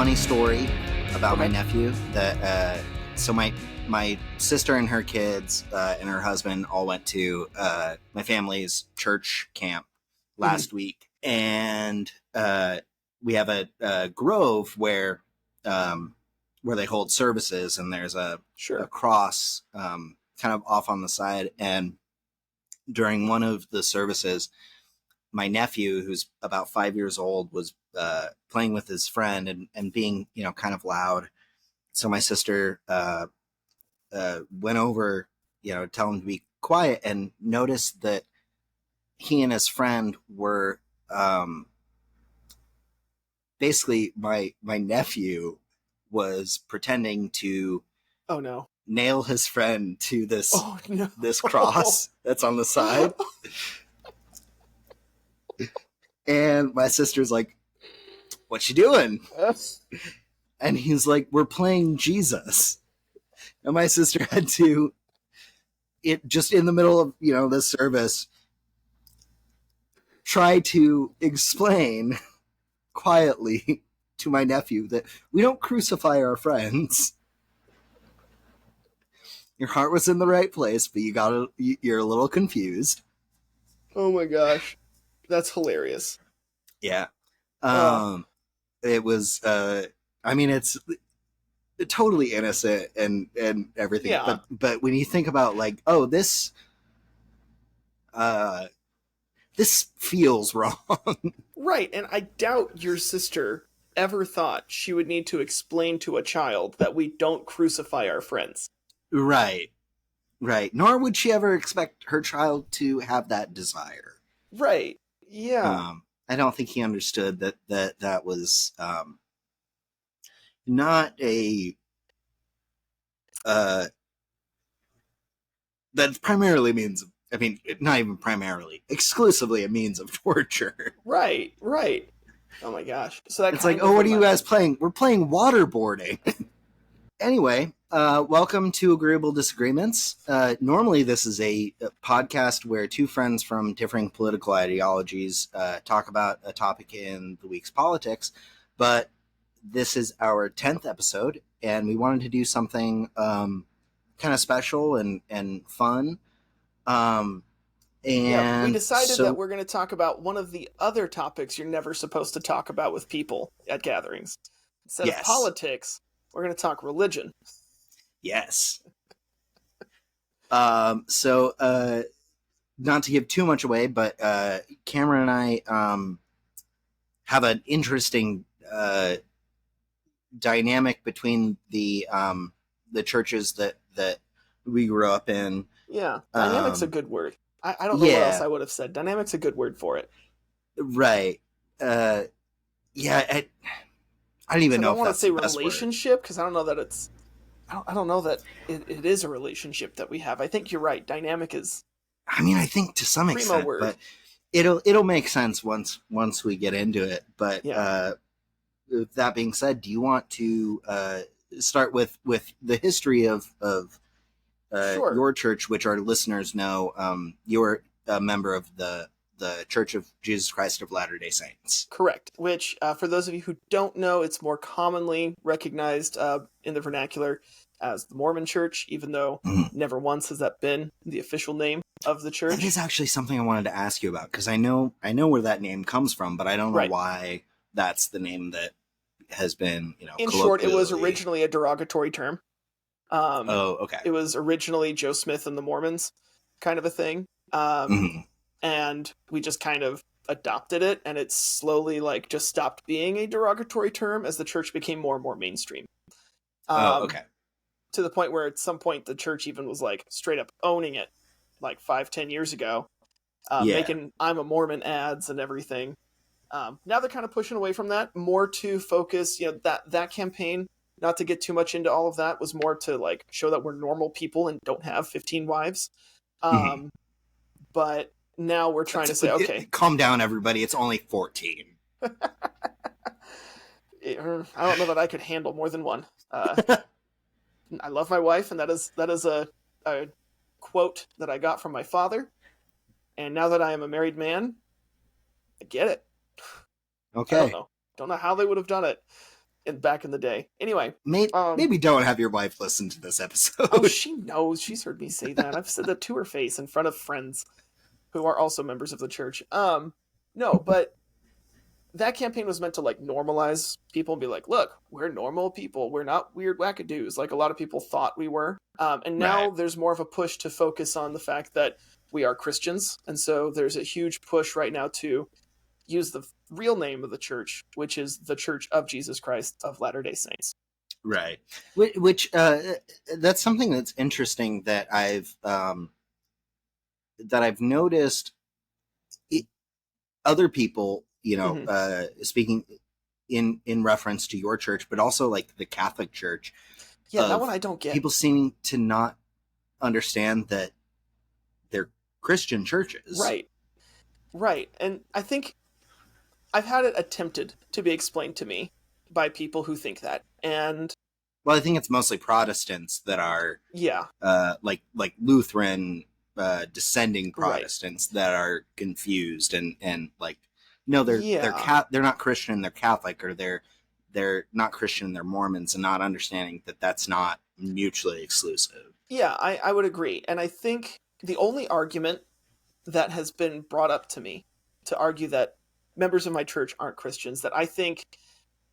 funny story about my Okay. nephew. That so my sister and her kids and her husband all went to my family's church camp last week, and we have a grove where they hold services, and there's a Sure. cross kind of off on the side. And during one of the services, my nephew, who's about 5 years old, was playing with his friend and being, kind of loud. So my sister went over, tell him to be quiet, and noticed that he and his friend were basically my nephew was pretending to Oh no. nail his friend to this Oh no. this cross that's on the side. And my sister's like, "What you doing?" And he's like, "We're playing Jesus." And my sister had to, just in the middle of, this service, try to explain quietly to my nephew that we don't crucify our friends. Your heart was in the right place, but you're a little confused. Oh my gosh. That's hilarious. Yeah. It was, it's totally innocent and everything. Yeah. But when you think about this feels wrong. Right. And I doubt your sister ever thought she would need to explain to a child that we don't crucify our friends. Right. Nor would she ever expect her child to have that desire. Right. Yeah. I don't think he understood that was not a that primarily means, not even primarily, exclusively a means of torture. Right. Oh my gosh. So that It's like, oh, what are you guys playing? We're playing waterboarding. Anyway, welcome to Agreeable Disagreements. Normally, this is a podcast where two friends from differing political ideologies talk about a topic in the week's politics, but this is our 10th episode, and we wanted to do something kind of special and fun. And we decided that we're going to talk about one of the other topics you're never supposed to talk about with people at gatherings. Instead of politics, we're going to talk religion. Yes. So not to give too much away, but Camron and I have an interesting dynamic between the churches that we grew up in. Yeah, dynamic's a good word. I don't know what else I would have said. Dynamic's a good word for it. Right. I don't even know if that's the best word. I don't want to say relationship, because I don't know that it's... I don't know that it is a relationship that we have. I think you're right. Dynamic is... I think to some extent, word. But it'll make sense once we get into it. But that being said, do you want to start with the history of sure. your church, which our listeners know? You're a member of the Church of Jesus Christ of Latter-day Saints. Correct. Which, for those of you who don't know, it's more commonly recognized in the vernacular as the Mormon Church, even though never once has that been the official name of the church. That is actually something I wanted to ask you about, because I know where that name comes from, but I don't know why that's the name that has been, in short, it was originally a derogatory term. Okay. It was originally Joe Smith and the Mormons kind of a thing. And we just kind of adopted it, and it slowly just stopped being a derogatory term as the church became more and more mainstream. Okay. To the point where at some point the church even was straight up owning it 5-10 years ago, making I'm a Mormon ads and everything. Now they're kind of pushing away from that, more to focus, that campaign, not to get too much into all of that, was more to show that we're normal people and don't have 15 wives. But now we're trying to say, okay, calm down, everybody. It's only 14. I don't know that I could handle more than one. I love my wife, and that is a quote that I got from my father. And now that I am a married man, I get it. Okay. Don't know how they would have done it back in the day. Anyway, maybe don't have your wife listen to this episode. Oh, she knows. She's heard me say that. I've said that to her face in front of friends who are also members of the church. No, but that campaign was meant to like normalize people and be like, look, we're normal people. We're not weird wackadoos like a lot of people thought we were. And now there's more of a push to focus on the fact that we are Christians. And so there's a huge push right now to use the real name of the church, which is the Church of Jesus Christ of Latter-day Saints. Right. Which that's something that's interesting that I've noticed other people, speaking in reference to your church, but also like the Catholic Church. Yeah, that one I don't get. People seeming to not understand that they're Christian churches. Right. And I think I've had it attempted to be explained to me by people who think that. And well, I think it's mostly Protestants that are like Lutheran descending Protestants that are confused and like no, they're not Christian, they're Catholic, or they're not Christian, they're Mormons, and not understanding that that's not mutually exclusive. Yeah, I would agree. And I think the only argument that has been brought up to me to argue that members of my church aren't Christians that I think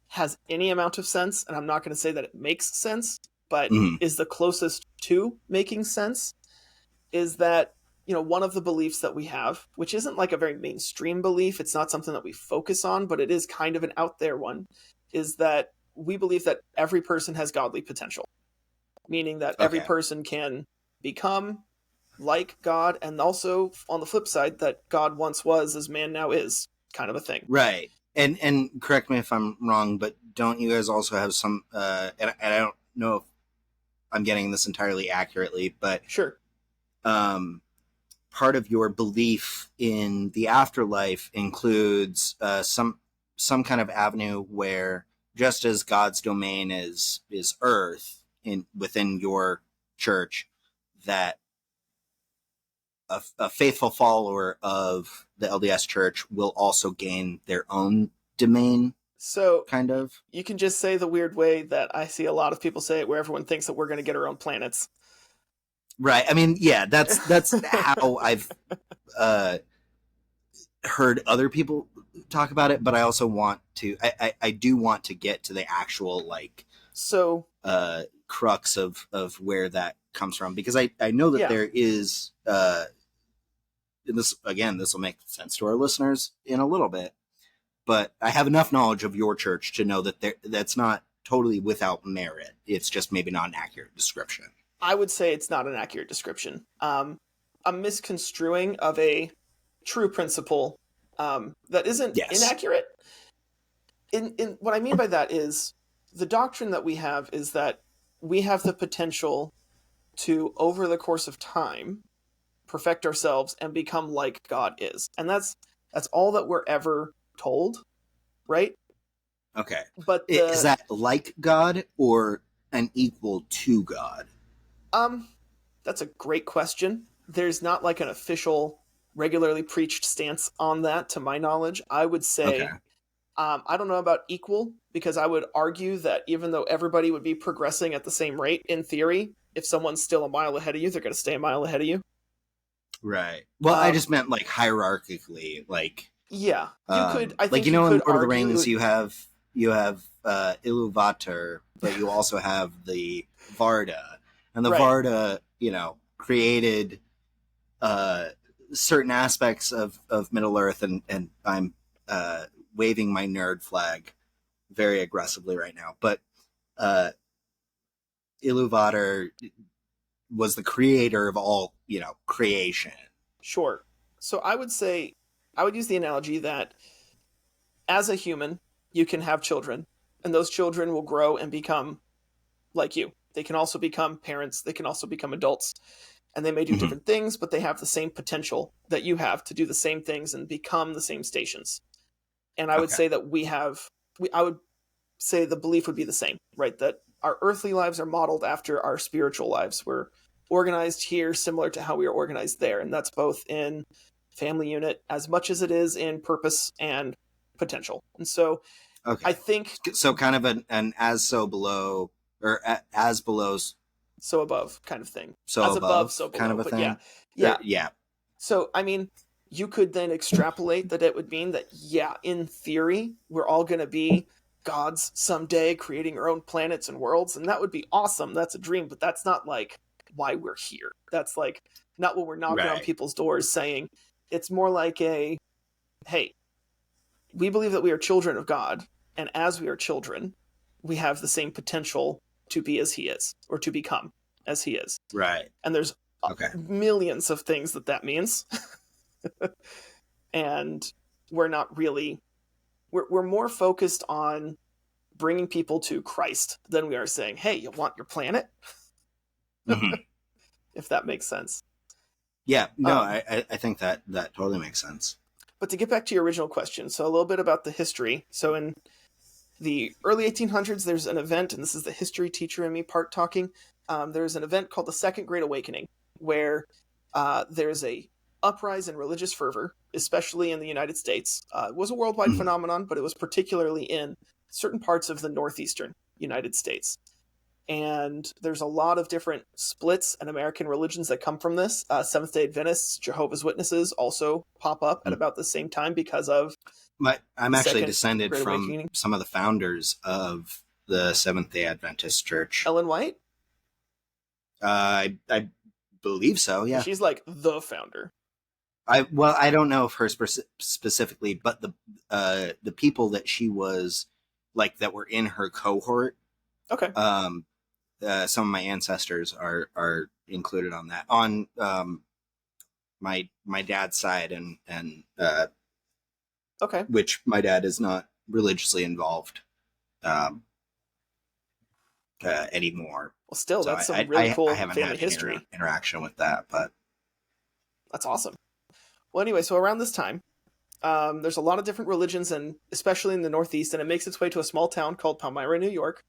has any amount of sense, and I'm not going to say that it makes sense, but is the closest to making sense, is that, one of the beliefs that we have, which isn't like a very mainstream belief, it's not something that we focus on, but it is kind of an out there one, is that we believe that every person has godly potential, meaning that every person can become like God, and also on the flip side that God once was as man now is, kind of a thing. Right. And correct me if I'm wrong, but don't you guys also have some and I don't know if I'm getting this entirely accurately, but sure. Part of your belief in the afterlife includes some kind of avenue where, just as God's domain is earth within your church, that a faithful follower of the LDS Church will also gain their own domain. So kind of, you can just say the weird way that I see a lot of people say it, where everyone thinks that we're going to get our own planets. Right. I mean, yeah, that's how I've heard other people talk about it, but I also want to, I do want to get to the actual crux of where that comes from, because I know that there is, this will make sense to our listeners in a little bit, but I have enough knowledge of your church to know that that's not totally without merit. It's just maybe not an accurate description. I would say it's not an accurate description. A misconstruing of a true principle that isn't inaccurate. In what I mean by that is the doctrine that we have is that we have the potential to, over the course of time, perfect ourselves and become like God is. And that's all that we're ever told, right? Okay. But is that like God or an equal to God? That's a great question. There's not like an official, regularly preached stance on that, to my knowledge. I would say, I don't know about equal, because I would argue that even though everybody would be progressing at the same rate, in theory, if someone's still a mile ahead of you, they're going to stay a mile ahead of you. Right. Well, I just meant like hierarchically, like. Yeah, you could. I think in Lord of the Rings, you have Iluvatar, but you also have the Varda, and the Varda, created certain aspects of Middle Earth, and I'm waving my nerd flag very aggressively right now, but Iluvatar was the creator of all, creation. Sure. So I would say, I would use the analogy that as a human, you can have children, and those children will grow and become like you. They can also become parents. They can also become adults, and they may do different things, but they have the same potential that you have to do the same things and become the same stations. And I would say that I would say the belief would be the same, right? That our earthly lives are modeled after our spiritual lives. We're organized here similar to how we are organized there. And that's both in family unit as much as it is in purpose and potential. And so Okay. I think So kind of an as so below, or as below, so above kind of thing. so As above, above so below. kind of a But thing. yeah. Yeah. So I mean, you could then extrapolate that it would mean that in theory, we're all going to be gods someday, creating our own planets and worlds, and that would be awesome. That's a dream, but that's not like why we're here. That's like not what we're knocking on Right. people's doors saying. It's more like a, hey, we believe that we are children of God, and as we are children, we have the same potential to be as He is, or to become as He is. Right. And there's Okay. millions of things that means. And we're not really, we're more focused on bringing people to Christ than we are saying, hey, you want your planet? Mm-hmm. If that makes sense. Yeah. No, I think that totally makes sense. But to get back to your original question, so a little bit about the history. So in the early 1800s, there's an event, and this is the history teacher in me part talking. There's an event called the Second Great Awakening, where there's a uprise in religious fervor, especially in the United States. It was a worldwide phenomenon, but it was particularly in certain parts of the northeastern United States. And there's a lot of different splits and American religions that come from this. Seventh-day Adventists, Jehovah's Witnesses also pop up at about the same time because of I'm actually descended Great from Awakening. some of the founders of the Seventh-day Adventist Church. Ellen White? I believe so. Yeah. She's like the founder. I don't know of her specifically, but the people that she was like that were in her cohort. Okay. Some of my ancestors are included on that on my dad's side and okay, which my dad is not religiously involved anymore. Well, still, So that's some really cool I haven't family had history. any interaction with that, but that's awesome. Well, anyway, so around this time, there's a lot of different religions, and especially in the Northeast, and it makes its way to a small town called Palmyra, New York.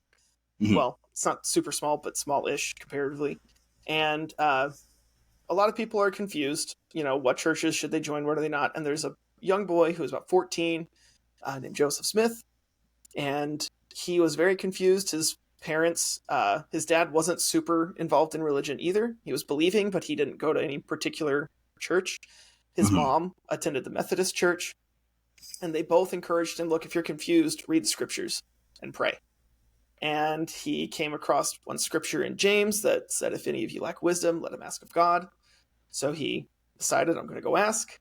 Mm-hmm. Well, it's not super small, but small-ish comparatively. And a lot of people are confused. You know, what churches should they join? What are they not? And there's a young boy who was about 14 named Joseph Smith, and he was very confused. His parents, his dad wasn't super involved in religion either. He was believing, but he didn't go to any particular church. His mom attended the Methodist church, and they both encouraged him, look, if you're confused, read the scriptures and pray. And he came across one scripture in James that said, if any of you lack wisdom, let him ask of God. So he decided, I'm going to go ask.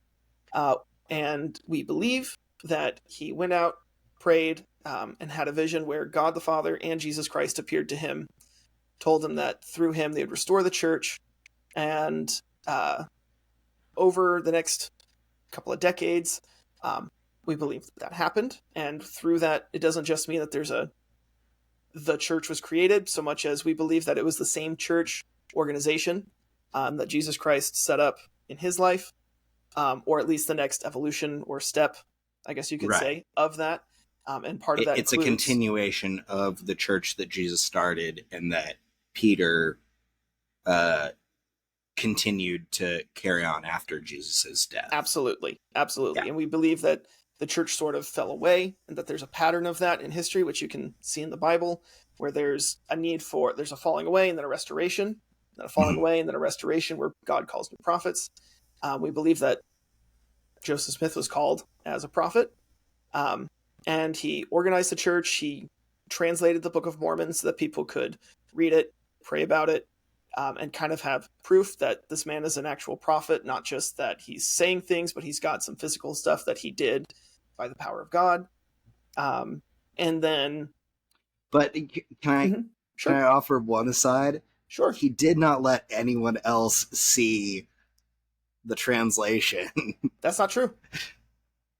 And we believe that he went out, prayed, and had a vision where God the Father and Jesus Christ appeared to him, told him that through him they would restore the church. And over the next couple of decades, we believe that happened. And through that, it doesn't just mean that the church was created, so much as we believe that it was the same church organization that Jesus Christ set up in his life, or at least the next evolution or step, I guess you could say, of that. And part of that it's a continuation of the church that Jesus started and that Peter continued to carry on after Jesus' death. Absolutely. Absolutely. Yeah. And we believe that the church sort of fell away and that there's a pattern of that in history, which you can see in the Bible, where there's a falling away and then a restoration, and then a falling away and then a restoration where God calls new prophets. We believe that Joseph Smith was called as a prophet, and he organized the church. He translated the Book of Mormon so that people could read it, pray about it, and kind of have proof that this man is an actual prophet, not just that he's saying things, but he's got some physical stuff that he did by the power of God. And then... But can I offer one aside? Sure. He did not let anyone else see the translation. That's not true.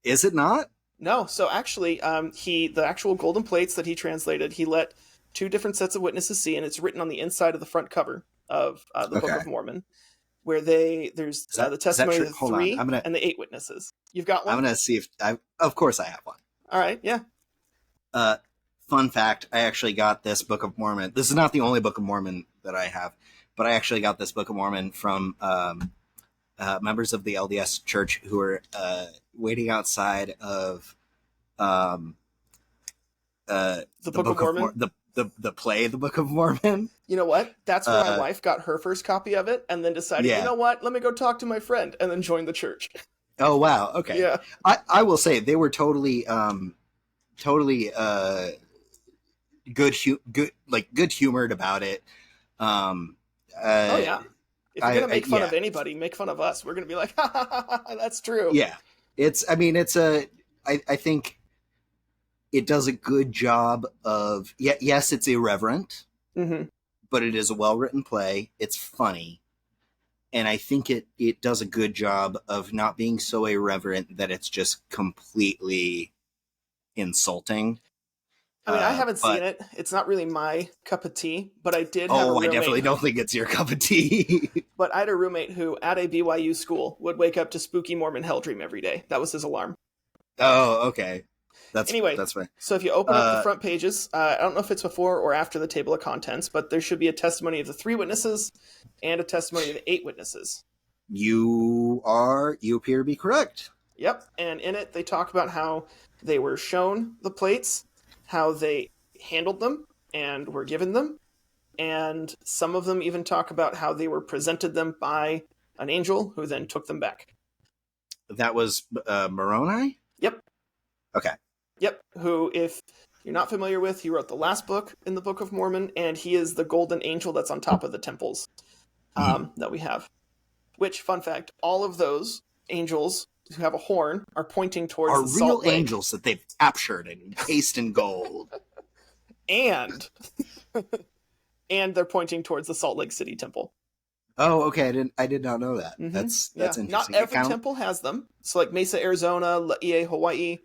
Is it not? No. So actually, the actual golden plates that he translated, he let two different sets of witnesses see, and it's written on the inside of the front cover of the Book of Mormon, where there's the testimony of the three and the 8 witnesses. You've got one? I'm going to see if of course I have one. All right, yeah. Fun fact, I actually got this Book of Mormon. This is not the only Book of Mormon that I have, but I actually got this Book of Mormon from members of the LDS Church who were waiting outside of The Book of Mormon. The play, The Book of Mormon. You know what? That's where my wife got her first copy of it, and then decided, you know what? Let me go talk to my friend, and then join the church. Oh wow, okay. Yeah. I will say they were totally good humored about it. Oh yeah. If you're gonna make fun of anybody, make fun of us. We're gonna be like, ha, ha, ha, ha, that's true. Yeah. I think it does a good job of, yes, it's irreverent, but it is a well-written play. It's funny. And I think it does a good job of not being so irreverent that it's just completely insulting. I mean, I haven't seen it. It's not really my cup of tea, but I did have a roommate. I definitely don't think it's your cup of tea. But I had a roommate who, at a BYU school, would wake up to spooky Mormon hell dream every day. That was his alarm. Oh, okay. That's fine. So if you open up the front pages, I don't know if it's before or after the table of contents, but there should be a testimony of the 3 witnesses and a testimony of the 8 witnesses. You appear to be correct. Yep. And in it, they talk about how they were shown the plates, how they handled them and were given them. And some of them even talk about how they were presented them by an angel who then took them back. That was Moroni? Yep. Okay. Yep. Who, if you're not familiar with, he wrote the last book in the Book of Mormon, and he is the golden angel that's on top of the temples that we have. Which, fun fact, all of those angels who have a horn are pointing towards the Salt Lake. Real angels that they've captured and encased in gold. And they're pointing towards the Salt Lake City temple. Oh, okay. I did not know that. That's interesting. Not every temple has them. So like Mesa, Arizona, Laie, Hawaii,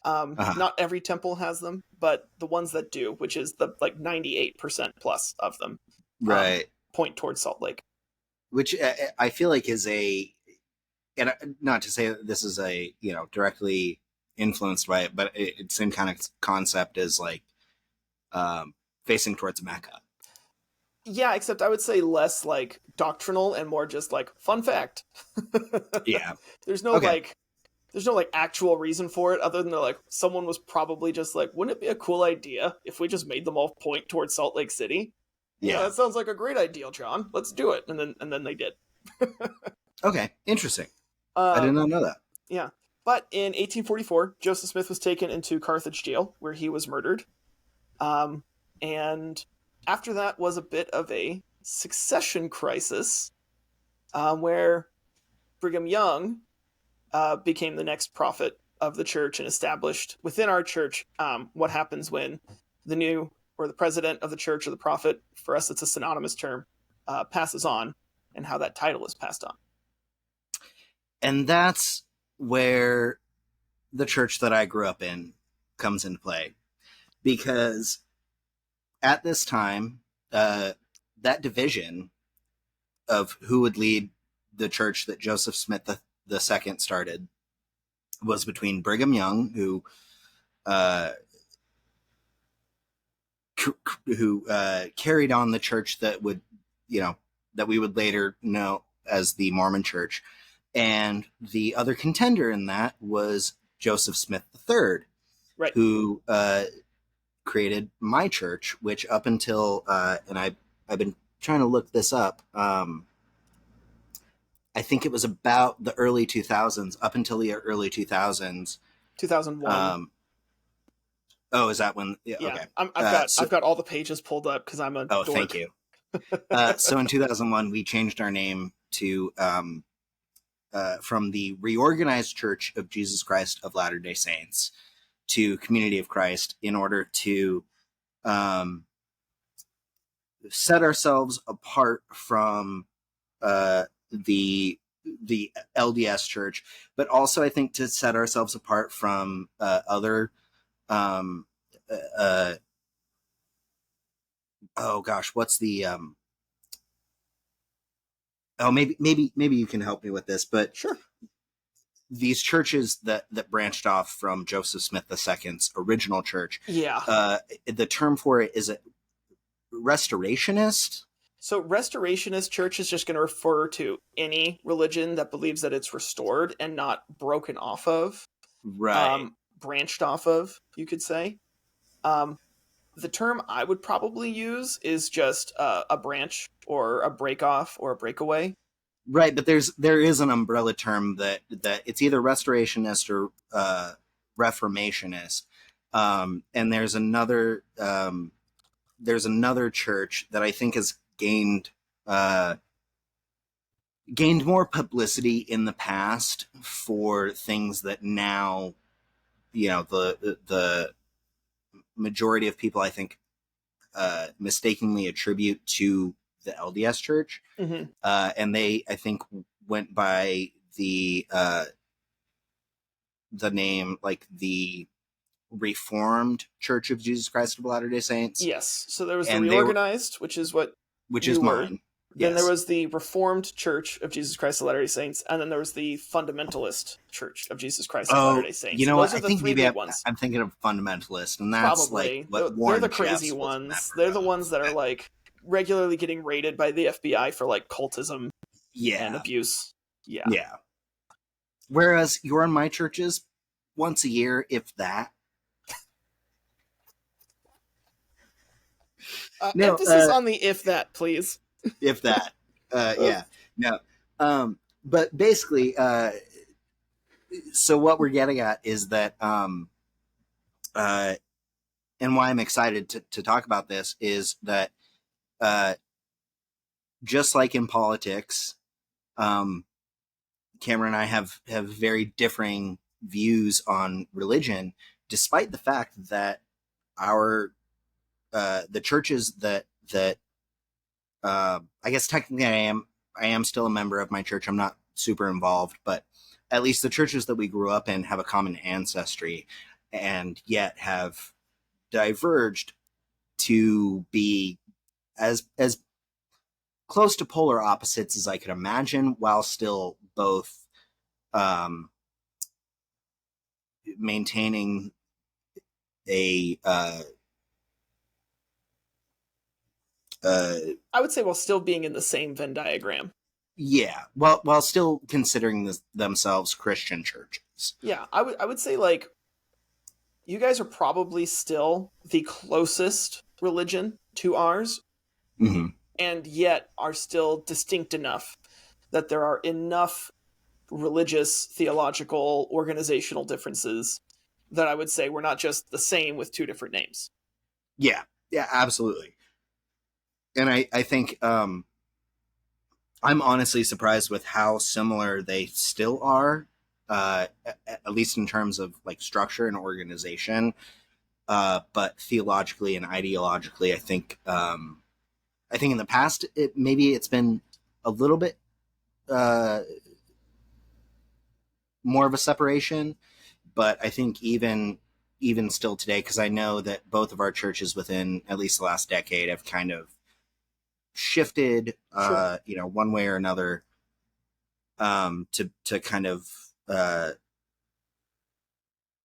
not every temple has them, but the ones that do, which is the 98% plus of them, right, point towards Salt Lake. Which I feel like is and not to say that this is directly influenced by it, but it's same kind of concept as facing towards Mecca. Yeah, except I would say less doctrinal and more just fun fact. Yeah. There's no actual reason for it other than someone was probably just wouldn't it be a cool idea if we just made them all point towards Salt Lake City? Yeah, that sounds like a great idea, John. Let's do it. And then they did. Okay, interesting. I did not know that. Yeah. But in 1844, Joseph Smith was taken into Carthage jail, where he was murdered. And after that was a bit of a succession crisis, where Brigham Young became the next prophet of the church and established within our church what happens when the president of the church or the prophet, for us it's a synonymous term, passes on, and how that title is passed on. And that's where the church that I grew up in comes into play. Because at this time, that division of who would lead the church that Joseph Smith the second started was between Brigham Young, who carried on the church that would, that we would later know as the Mormon Church, and the other contender in that was Joseph Smith III, right, who created my church, which up until and I've been trying to look this up. I think it was about the early 2000s, up until the early 2000s. 2001. Oh, is that when? Yeah. Okay. I've got all the pages pulled up because I'm a dork. Thank you. So in 2001, we changed our name to from the Reorganized Church of Jesus Christ of Latter-day Saints to Community of Christ in order to set ourselves apart from the LDS Church, but also I think to set ourselves apart from other what's the maybe you can help me with this, but sure. These churches that branched off from Joseph Smith II's original church. Yeah. The term for it is a restorationist. So restorationist church is just going to refer to any religion that believes that it's restored and not broken off of. Right. Branched off of, you could say. The term I would probably use is just a branch or a break off or a breakaway. Right, but there is an umbrella term that it's either restorationist or reformationist, and there's another church that I think has gained more publicity in the past for things that now, the majority of people, I think, mistakenly attribute to the LDS Church, Mm-hmm. and they, I think, went by the name, like, the Reformed Church of Jesus Christ of Latter-day Saints. Yes. So there was the And Reorganized, which is what which you is were. mine. Then there Yes. was the Reformed Church of Jesus Christ of Latter-day Saints, and then there was the Fundamentalist Church of Jesus Christ of Latter-day Saints. You know Those what? are the I think three maybe big ones. I'm thinking of Fundamentalist, and that's Probably. like what They're Warren the crazy Jeffs was a ones. member They're the of. ones that are like regularly getting raided by the FBI for like cultism and Yeah, abuse. Yeah. yeah. Whereas your and my churches, once a year, if that. No, Emphasis on the if that, please. if that. Yeah, no. But basically, so what we're getting at is that, and why I'm excited to talk about this is that, just like in politics, Cameron and I have very differing views on religion, despite the fact that our the churches that I guess technically I am still a member of my church. I'm not super involved, but at least the churches that we grew up in have a common ancestry, and yet have diverged to be as close to polar opposites as I could imagine, while still both maintaining a I would say while still being in the same Venn diagram. Yeah, while still considering themselves Christian churches. Yeah, I would say like you guys are probably still the closest religion to ours, Mm-hmm. and yet are still distinct enough that there are enough religious, theological, organizational differences that I would say we're not just the same with two different names. Yeah, absolutely. And I think I'm honestly surprised with how similar they still are, at least in terms of like structure and organization. But theologically and ideologically, I think in the past it's been a little bit more of a separation, but I think even still today, because I know that both of our churches within at least the last decade have kind of shifted, Sure. One way or another, to kind of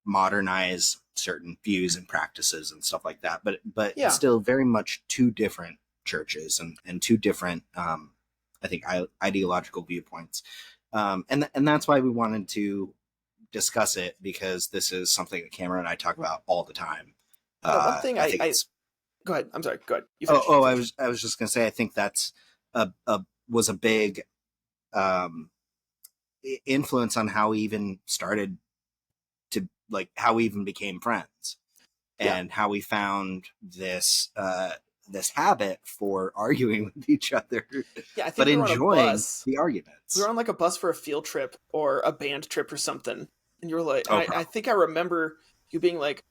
modernize certain views and practices and stuff like that. But Yeah. still very much two different churches and two different, I think, ideological viewpoints. And that's why we wanted to discuss it, because this is something that Cameron and I talk about all the time. One thing I think go ahead. I'm sorry. Go ahead. You finish. I was just gonna say, I think that's was a big influence on how we even started to, like, how we even became friends, and how we found this habit for arguing with each other, Yeah, I think but we were on a enjoying bus. the arguments. We were on like a bus for a field trip or a band trip or something, and you were like, Oh, I think I remember you being like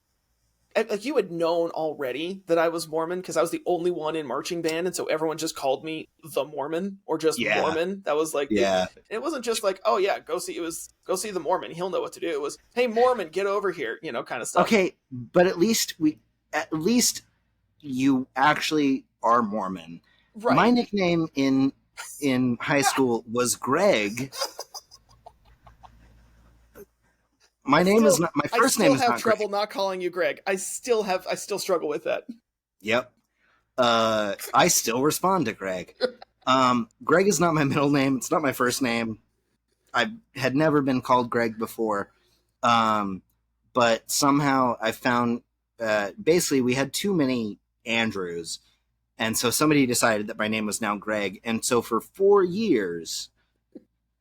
you had known already that I was Mormon because I was the only one in marching band, and so everyone just called me the Mormon or just Yeah. Mormon. That was like, Yeah. it wasn't just like, oh yeah, go see the Mormon. He'll know what to do. It was, hey Mormon, get over here, kind of stuff. Okay, but at least you actually are Mormon. Right. My nickname in high school was Greg. My name is not, my first name is not I still have trouble Greg. not calling you Greg. I still struggle with that. Yep. I still respond to Greg. Greg is not my middle name. It's not my first name. I had never been called Greg before. But somehow I found basically we had too many Andrews, and so somebody decided that my name was now Greg, and so for 4 years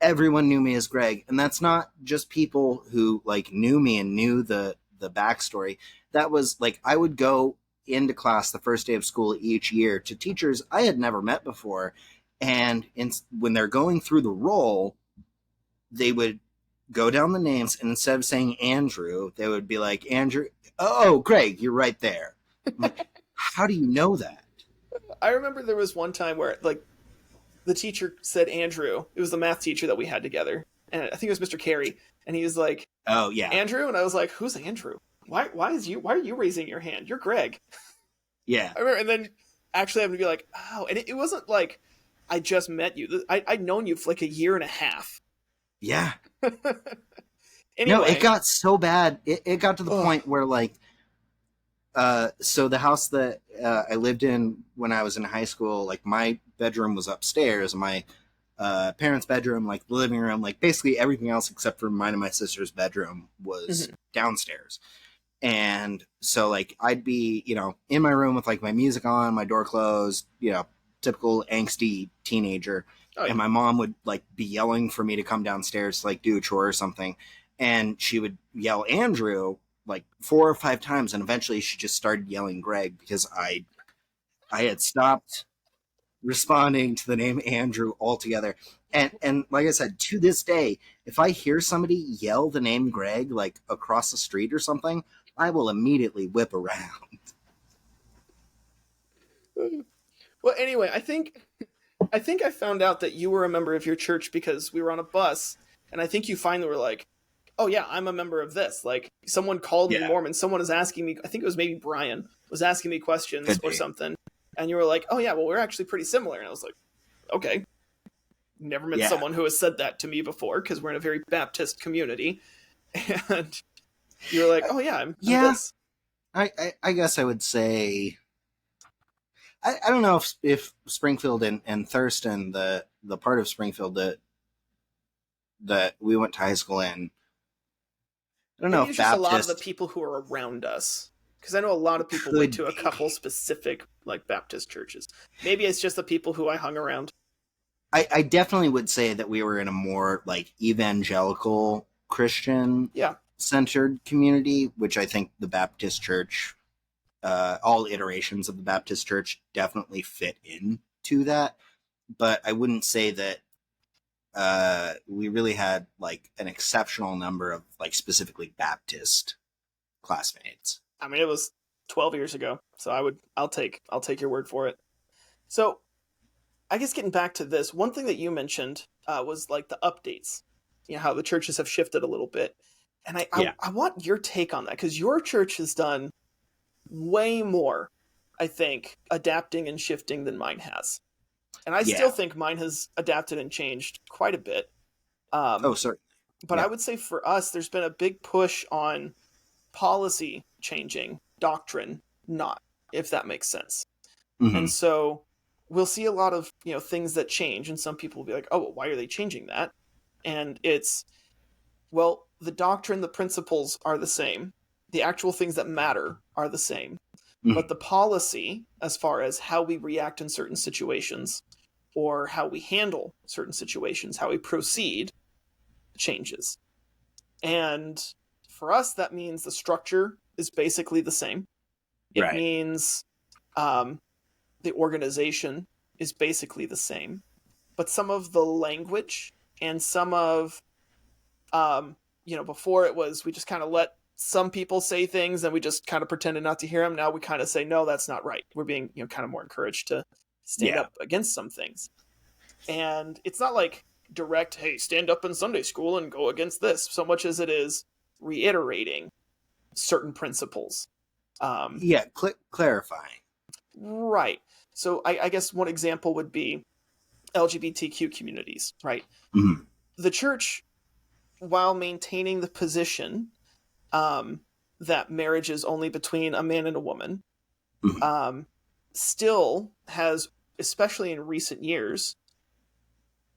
everyone knew me as Greg, and that's not just people who like knew me and knew the backstory. That was like I would go into class the first day of school each year to teachers I had never met before, and when they're going through the roll, they would go down the names, and instead of saying Andrew, they would be like, Andrew, oh, Greg, you're right there. I'm like, how do you know that? I remember there was one time where like the teacher said Andrew. It was the math teacher that we had together, and I think it was Mr. Carey. And he was like, oh yeah, Andrew, and I was like, who's Andrew? Why are you raising your hand? You're Greg. yeah. I remember, and then actually having to be like, oh, and it wasn't like I just met you. I'd known you for like a year and a half. Yeah. Anyway. No, it got so bad. It got to the point where like, so the house that I lived in when I was in high school, like my bedroom was upstairs, my parents' bedroom, like the living room, like basically everything else except for mine and my sister's bedroom was downstairs. And so like I'd be, in my room with like my music on, my door closed, typical angsty teenager. Oh, yeah. And my mom would like be yelling for me to come downstairs to like do a chore or something. And she would yell Andrew like 4 or 5 times. And eventually she just started yelling Greg because I had stopped responding to the name Andrew altogether. And like I said, to this day, if I hear somebody yell the name Greg like across the street or something, I will immediately whip around. Well, anyway, I think I found out that you were a member of your church because we were on a bus, and I think you finally were like, oh yeah, I'm a member of this. Like someone called me Mormon, someone was asking me, I think it was maybe Brian, was asking me questions or something. And you were like, oh yeah, well we're actually pretty similar. And I was like, okay. Never met someone who has said that to me before because we're in a very Baptist community. And you were like, oh yeah, I'm this. I guess I would say I don't know if Springfield and Thurston, the part of Springfield that we went to high school in, I don't know if it's Baptist, just a lot of the people who are around us. Because I know a lot of people went to a couple specific like Baptist churches. Maybe it's just the people who I hung around. I definitely would say that we were in a more like evangelical Christian centered community, which I think the Baptist church, all iterations of the Baptist church definitely fit into that. But I wouldn't say that we really had like an exceptional number of like specifically Baptist classmates. I mean, it was 12 years ago, so I'll take your word for it. So I guess getting back to this, one thing that you mentioned was like the updates, how the churches have shifted a little bit. And I want your take on that because your church has done way more, I think, adapting and shifting than mine has. And I still think mine has adapted and changed quite a bit. Certainly. But I would say for us, there's been a big push on policy changing, doctrine not, if that makes sense. Mm-hmm. And so we'll see a lot of things that change, and some people will be like, oh, well, why are they changing that? And it's, well, the doctrine, the principles are the same. The actual things that matter are the same. Mm-hmm. But the policy, as far as how we react in certain situations or how we handle certain situations, how we proceed, changes. And for us, that means the structure is basically the same. It means the organization is basically the same. But some of the language and some of, before it was we just kind of let some people say things and we just kind of pretended not to hear them. Now we kind of say, no, that's not right. We're being kind of more encouraged to stand up against some things. And it's not like direct, hey, stand up in Sunday school and go against this, so much as it is reiterating certain principles. Clarifying. Right. So I guess one example would be LGBTQ communities, right? Mm-hmm. The church, while maintaining the position that marriage is only between a man and a woman, mm-hmm. Still has, especially in recent years,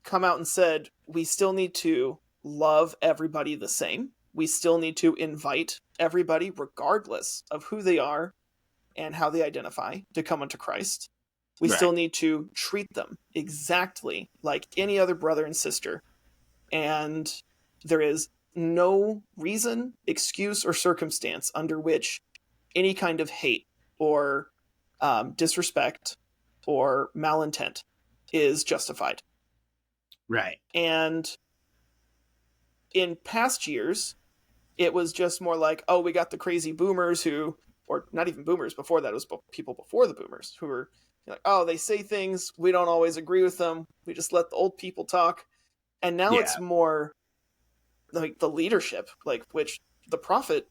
come out and said we still need to love everybody the same, we still need to invite everybody, regardless of who they are and how they identify, to come unto Christ. We Right. still need to treat them exactly like any other brother and sister. And there is no reason, excuse, or circumstance under which any kind of hate or disrespect or malintent is justified. Right. And in past years, it was just more like, oh, we got the crazy boomers who, or not even boomers, before that, it was people before the boomers who were like, oh, they say things, we don't always agree with them, we just let the old people talk. And now it's more like the leadership, like, which the president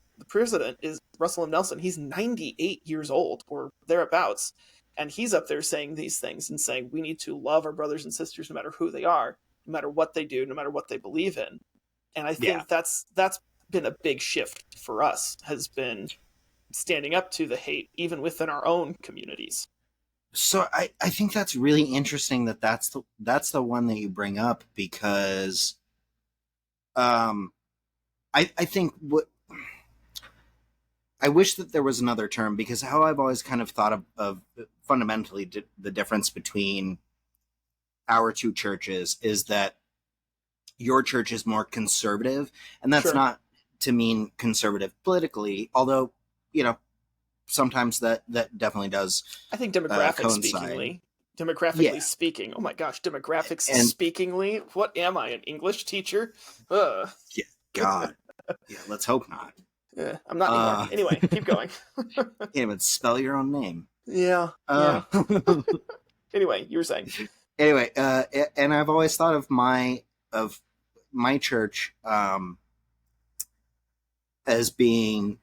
is Russell M. Nelson. He's 98 years old or thereabouts. And he's up there saying these things and saying we need to love our brothers and sisters no matter who they are, no matter what they do, no matter what they believe in. And I think that's been a big shift for us, has been standing up to the hate, even within our own communities. So I think that's really interesting that's the one that you bring up, because I think I wish that there was another term, because how I've always kind of thought of fundamentally the difference between our two churches is that your church is more conservative, and that's not to mean conservative politically, although, you know, sometimes that definitely does. I think demographically speaking, oh my gosh, speakingly, what am I, an English teacher? Yeah, God. Yeah, let's hope not. Yeah, I'm not anymore. Anyway, keep going. Can't even spell your own name. Yeah. Anyway, you were saying. Anyway, and I've always thought of my church as being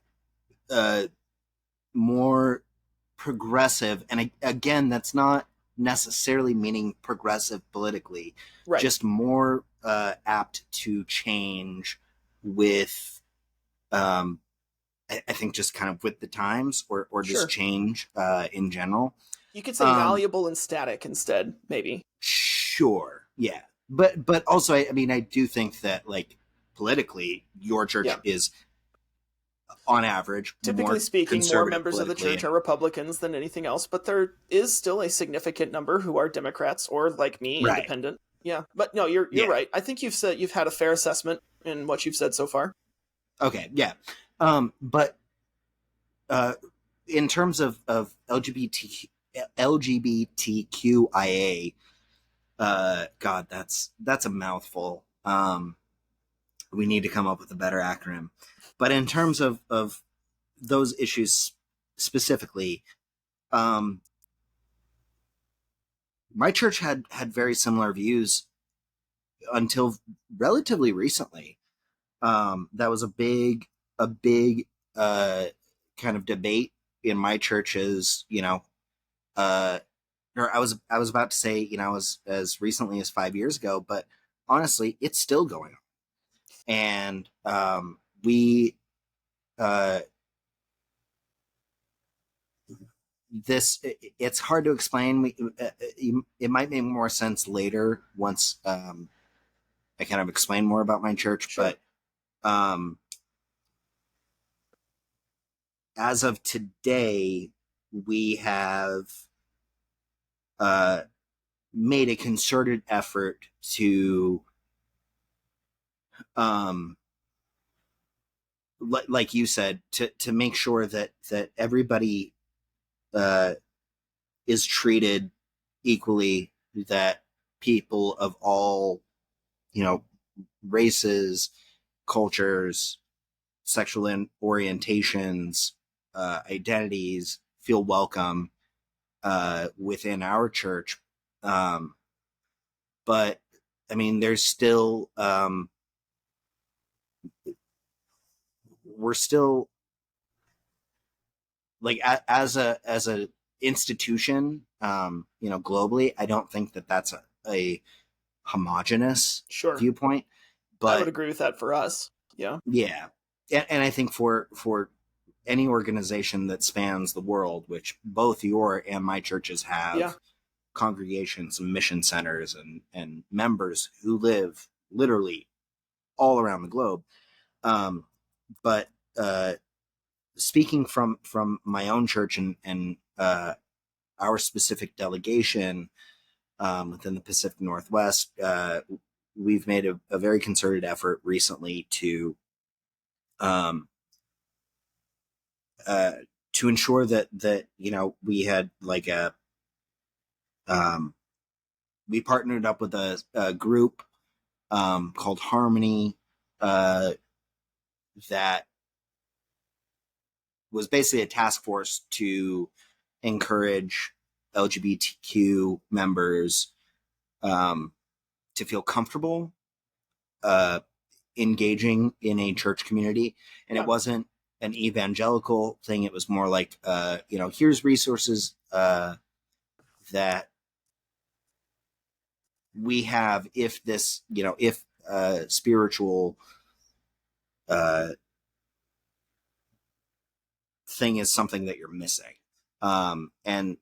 more progressive, and again, that's not necessarily meaning progressive politically, right. Just more apt to change with, I think, just kind of with the times, or just change in general. You could say malleable and static instead, maybe. Sure, yeah, but also, I mean, I do think that, like, politically, your church is, on average, typically speaking, more members of the church are Republicans than anything else, but there is still a significant number who are Democrats or, like me, independent. Yeah, but no, you're right. I think you've had a fair assessment in what you've said so far. Okay, yeah, but in terms of LGBTQIA, God, that's a mouthful. We need to come up with a better acronym. But in terms of those issues specifically, my church had very similar views until relatively recently. That was a big kind of debate in my churches, or I was about to say, as recently as 5 years ago, but honestly, it's still going on. And it's hard to explain. It might make more sense later once I kind of explain more about my church. But as of today, we have made a concerted effort to, like you said, to make sure that everybody is treated equally, that people of all, races, cultures, sexual orientations, identities feel welcome within our church. But I mean, there's still, we're still, like, as a institution, globally, I don't think that that's a homogenous viewpoint. But I would agree with that for us. Yeah. Yeah. And I think for any organization that spans the world, which both your and my churches have congregations and mission centers and members who live literally all around the globe, but speaking from my own church and our specific delegation within the Pacific Northwest, we've made a very concerted effort recently to ensure that we had like we partnered up with a group called Harmony that was basically a task force to encourage LGBTQ members to feel comfortable engaging in a church community. And It wasn't an evangelical thing. It was more like, here's resources that we have if this, if spiritual thing is something that you're missing. And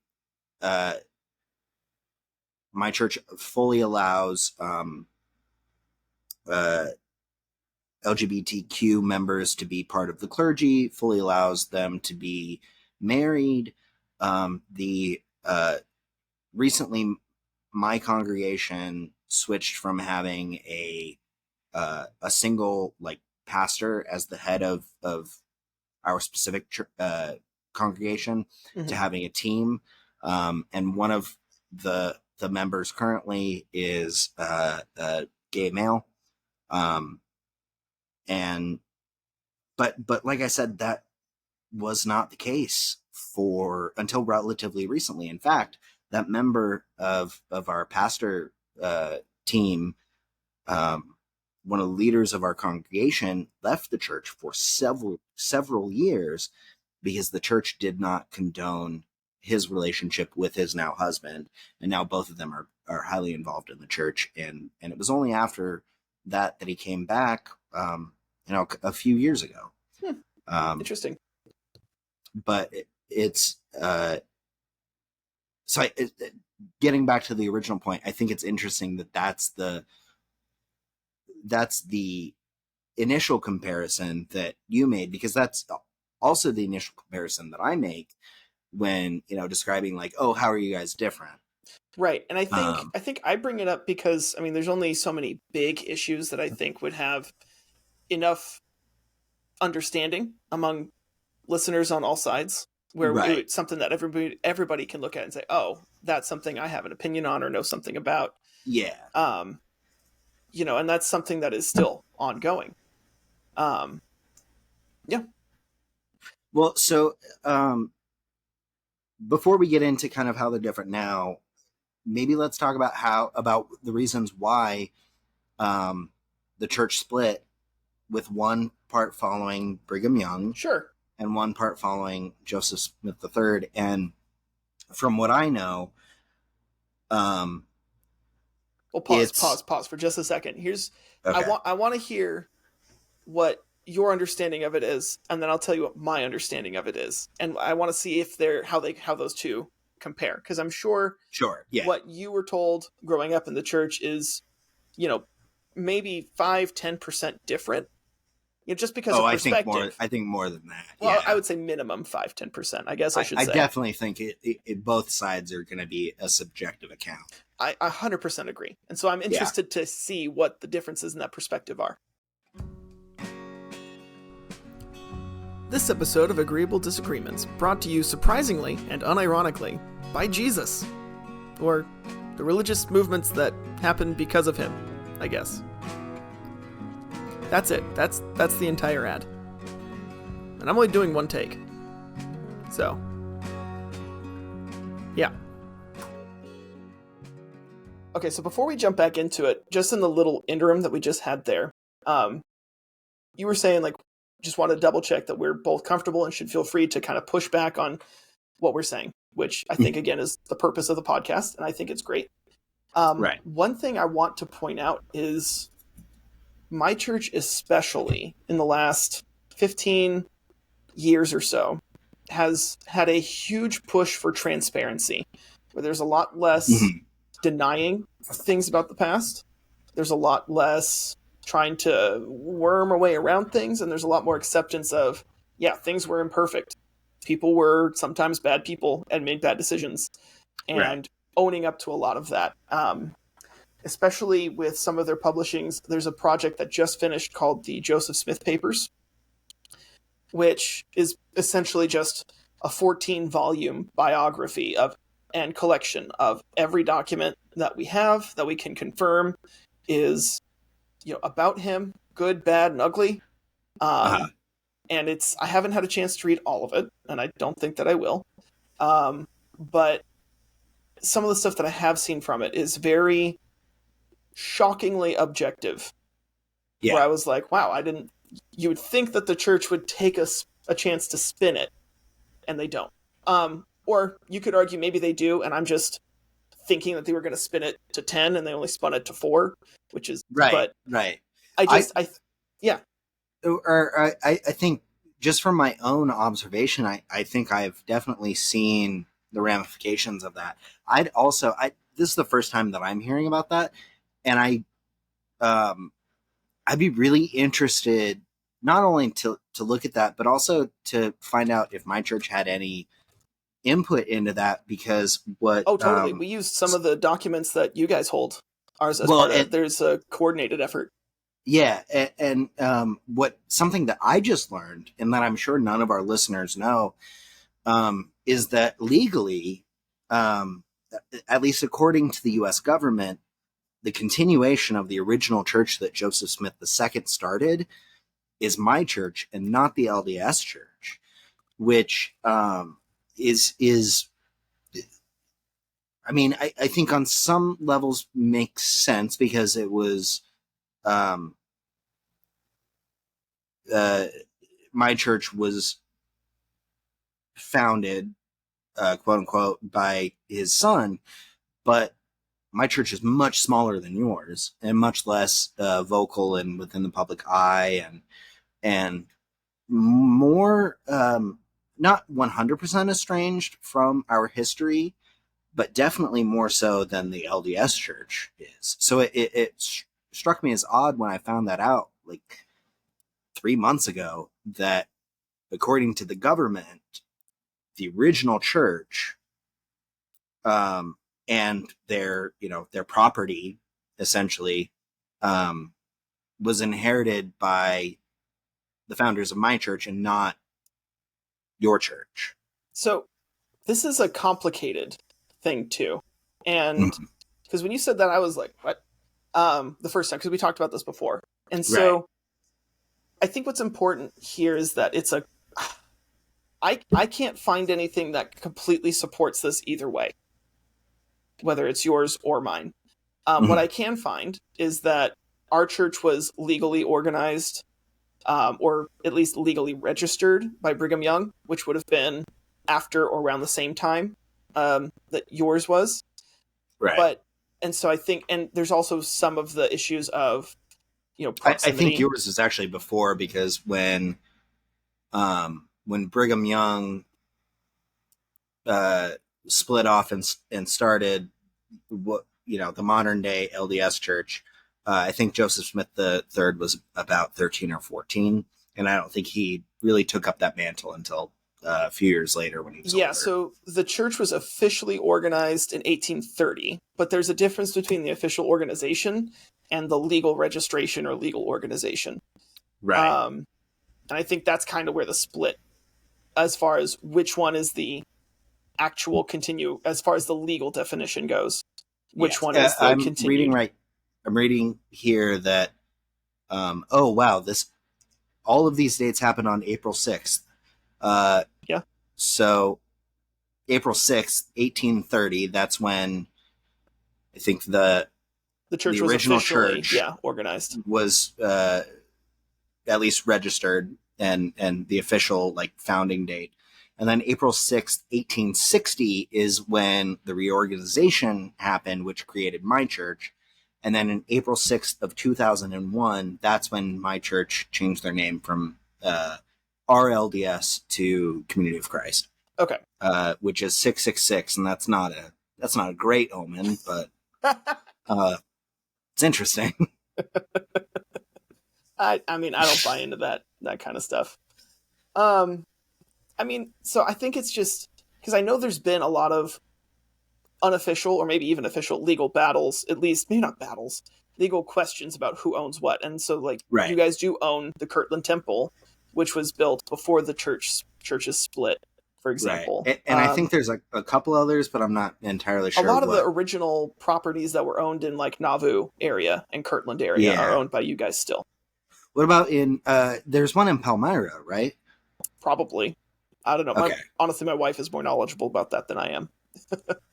my church fully allows LGBTQ members to be part of the clergy, fully allows them to be married. Recently, my congregation switched from having a single like pastor as the head of our specific congregation to having a team, and one of the members currently is a gay male. But like I said, that was not the case until relatively recently. In fact, that member of our pastor team, one of the leaders of our congregation, left the church for several years because the church did not condone his relationship with his now husband, and now both of them are highly involved in the church. And it was only after that he came back, a few years ago. Interesting. But it's getting back to the original point, I think it's interesting that that's the initial comparison that you made, because that's also the initial comparison that I make when, describing like, oh, how are you guys different? Right. And I think I bring it up because, I mean, there's only so many big issues that I think would have enough understanding among listeners on all sides, where it's something that everybody can look at and say, oh, that's something I have an opinion on or know something about. Yeah. And that's something that is still ongoing. Yeah. Well, so before we get into kind of how they're different now, maybe let's talk about the reasons why the church split, with one part following Brigham Young, sure, and one part following Joseph Smith III. And from what I know, well, pause for just a second. Okay. I want to hear what your understanding of it is, and then I'll tell you what my understanding of it is, and I want to see if how those two compare, because I'm sure yeah, what you were told growing up in the church is, maybe 5-10% different. Just because of perspective. I think more than that. Well, yeah. I would say minimum 5-10%. I guess I should say. I definitely think both sides are going to be a subjective account. I 100% agree. And so I'm interested to see what the differences in that perspective are. This episode of Agreeable Disagreements brought to you surprisingly and unironically by Jesus. Or the religious movements that happened because of him, I guess. That's it. That's the entire ad. And I'm only doing one take. So, yeah. Okay, so before we jump back into it, just in the little interim that we just had there, you were saying, like, just want to double check that we're both comfortable and should feel free to kind of push back on what we're saying, which I think, again, is the purpose of the podcast, and I think it's great. Right. One thing I want to point out is my church, especially in the last 15 years or so, has had a huge push for transparency, where there's a lot less denying things about the past. There's a lot less trying to worm our way around things, and there's a lot more acceptance of, yeah, things were imperfect. People were sometimes bad people and made bad decisions, and Right. owning up to a lot of that. Especially with some of their publishings, there's a project that just finished called the Joseph Smith Papers, which is essentially just a 14-volume biography of and collection of every document that we have that we can confirm is, about him, good, bad, and ugly. Uh-huh. And I haven't had a chance to read all of it, and I don't think that I will. But some of the stuff that I have seen from it is very shockingly objective. Yeah. Where I was like, wow, you would think that the church would take a chance to spin it, and they don't. Or you could argue maybe they do, and I'm just thinking that they were going to spin it to 10 and they only spun it to 4, which is Right. But right. yeah. Or I think just from my own observation, I think I've definitely seen the ramifications of that. This is the first time that I'm hearing about that, and I'd be really interested not only to look at that, but also to find out if my church had any input into that, because Totally. We used some of the documents that you guys hold. Ours as part of there's a coordinated effort. Yeah, and what something that I just learned, and that I'm sure none of our listeners know, is that legally, at least according to the U.S. government, the continuation of the original church that Joseph Smith II started is my church and not the LDS church, which is I mean, I think on some levels makes sense, because it was my church was founded, quote unquote, by his son, but my church is much smaller than yours and much less vocal and within the public eye, and more not 100% estranged from our history, but definitely more so than the LDS church is. So it struck me as odd when I found that out like 3 months ago, that according to the government, the original church and their property essentially was inherited by the founders of my church and not your church. So this is a complicated thing too. And because when you said that, I was like, what? The first time, because we talked about this before. And so Right. I think what's important here is that I can't find anything that completely supports this either way, whether it's yours or mine. What I can find is that our church was legally organized, or at least legally registered by Brigham Young, which would have been after or around the same time that yours was. Right. And so I think, and there's also some of the issues of, proximity. I think yours is actually before, because when Brigham Young split off and started what the modern day LDS church, I think Joseph Smith III was about 13 or 14, and I don't think he really took up that mantle until a few years later when he was older. So the church was officially organized in 1830, but there's a difference between the official organization and the legal registration or legal organization. Right. And I think that's kind of where the split, as far as which one is the actual as far as the legal definition goes, which one is the continued. I'm reading here that, oh wow, all of these dates happened on April 6th. Yeah. So April 6th, 1830, that's when I think the church the was original officially church organized, was at least registered, and the official founding date. And then April 6th, 1860 is when the reorganization happened, which created my church. And then in April 6th of 2001, that's when my church changed their name from RLDS to Community of Christ. Okay. Which is 666, and that's not a great omen, but it's interesting. I mean, I don't buy into that kind of stuff. I mean, so I think it's just because I know there's been a lot of unofficial or maybe even official legal battles, at least maybe not battles, legal questions about who owns what. And so like you Right. guys do own the Kirtland Temple, which was built before the churches split, for Right. example. And I think there's like a couple others, but I'm not entirely A sure lot of the what. original properties that were owned in like Nauvoo area and Kirtland area are Yeah. owned by you guys still. What about there's one in Palmyra, right? Probably. I don't know. Okay. Honestly, my wife is more knowledgeable about that than I am.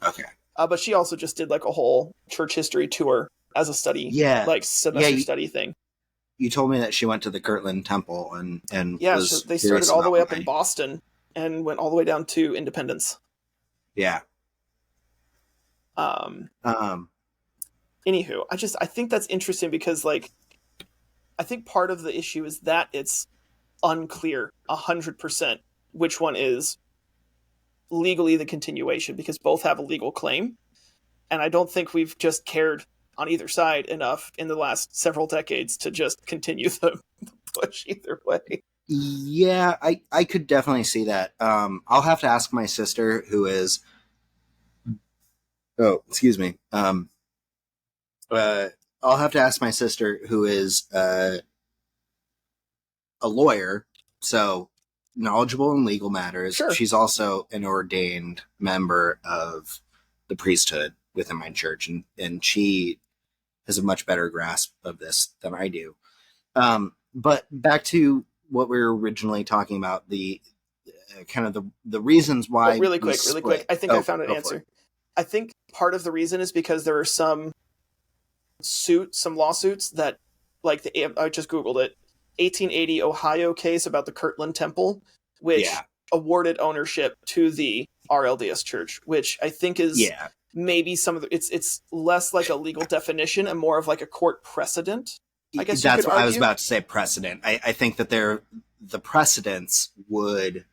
Okay. But she also just did like a whole church history tour as a study, Yeah. like semester study thing. You told me that she went to the Kirtland Temple and Yeah, was so they curious started all the about way up in Boston and went all the way down to Independence. Yeah. Anywho, I think that's interesting because like I think part of the issue is that it's unclear 100% which one is legally the continuation because both have a legal claim. And I don't think we've just cared on either side enough in the last several decades to just continue the push either way. Yeah, I could definitely see that. I'll have to ask my sister who is excuse me. I'll have to ask my sister who is a lawyer, so knowledgeable in legal matters. Sure. She's also an ordained member of the priesthood within my church, and she has a much better grasp of this than I do. But back to what we were originally talking about, the kind of the reasons why. Really quick. I think I found an answer. I think part of the reason is because there are some lawsuits that, like I just Googled it, 1880 Ohio case about the Kirtland Temple, which awarded ownership to the RLDS Church, which I think is maybe some of the, it's less like a legal definition and more of like a court precedent. I guess that's what I was about to say. Precedent. I think that the precedents would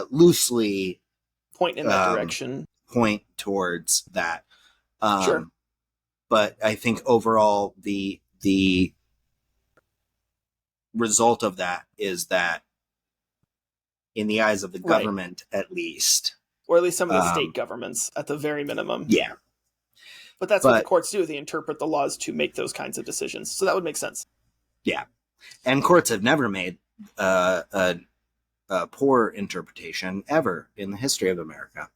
loosely point in that direction, point towards that. Sure. But I think overall the result of that is that in the eyes of the government, at least, or at least some of the state governments at the very minimum. Yeah. But that's what the courts do. They interpret the laws to make those kinds of decisions. So that would make sense. Yeah. And courts have never made a poor interpretation ever in the history of America.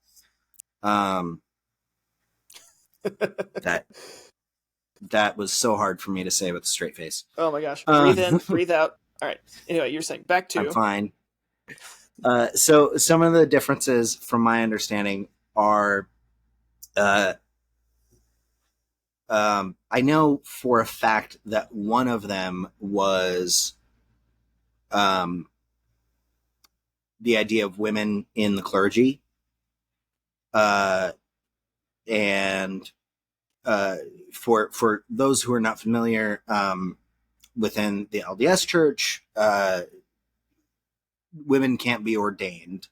That was so hard for me to say with a straight face. Oh my gosh. Breathe in, breathe out. All right. Anyway, you're saying back to... I'm fine. So some of the differences from my understanding are... I know for a fact that one of them was the idea of women in the clergy. And for those who are not familiar, within the LDS Church, women can't be ordained.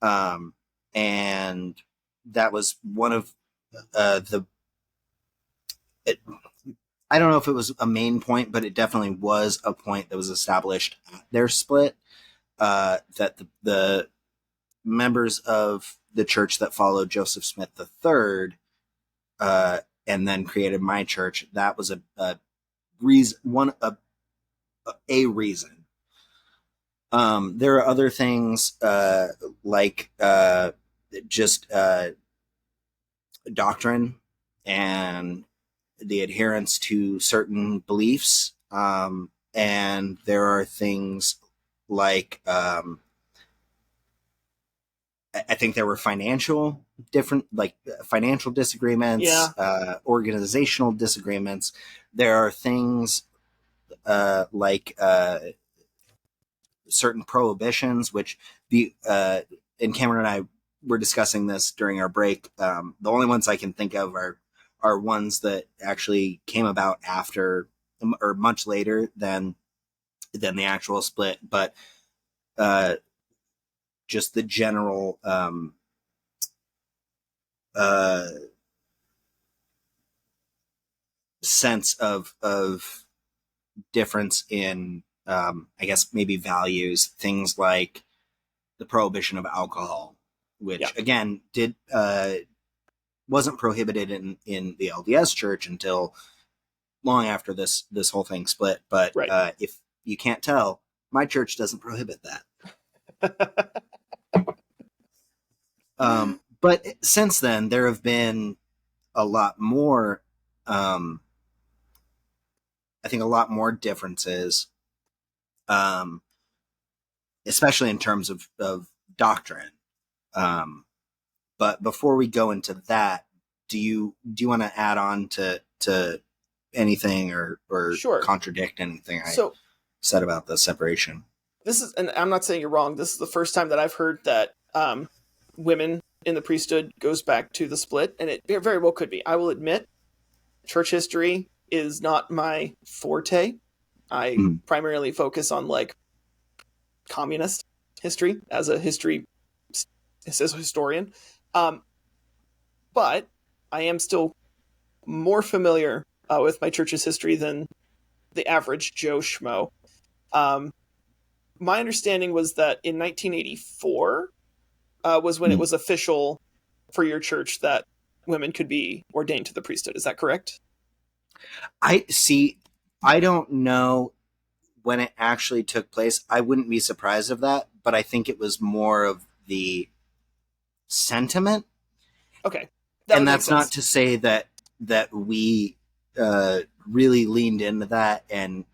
And that was one of I don't know if it was a main point, but it definitely was a point that was established at their split, that the members of the church that followed Joseph Smith III, and then created my church, that was a reason. There are other things like just doctrine and the adherence to certain beliefs, and there are things like I think there were financial disagreements, organizational disagreements. There are things like certain prohibitions, which and Camron and I were discussing this during our break. The only ones I can think of are ones that actually came about after or much later than the actual split, but just the general sense of difference in, I guess, maybe values, things like the prohibition of alcohol, Yeah. which again wasn't prohibited in the LDS Church until long after this whole thing split. But Right. If you can't tell, my church doesn't prohibit that. But since then, there have been a lot more. I think a lot more differences, especially in terms of doctrine. But before we go into that, do you want to add on to anything or Sure. contradict anything I So said about the separation? this is, and I'm not saying you're wrong. This is the first time that I've heard that women in the priesthood goes back to the split, and it very well could be. I will admit, church history is not my forte. I primarily focus on like communist history as a historian. But I am still more familiar with my church's history than the average Joe Schmo. My understanding was that in 1984 was when it was official for your church that women could be ordained to the priesthood. Is that correct? I don't know when it actually took place. I wouldn't be surprised of that, but I think it was more of the sentiment. Okay. And that's not to say that we really leaned into that and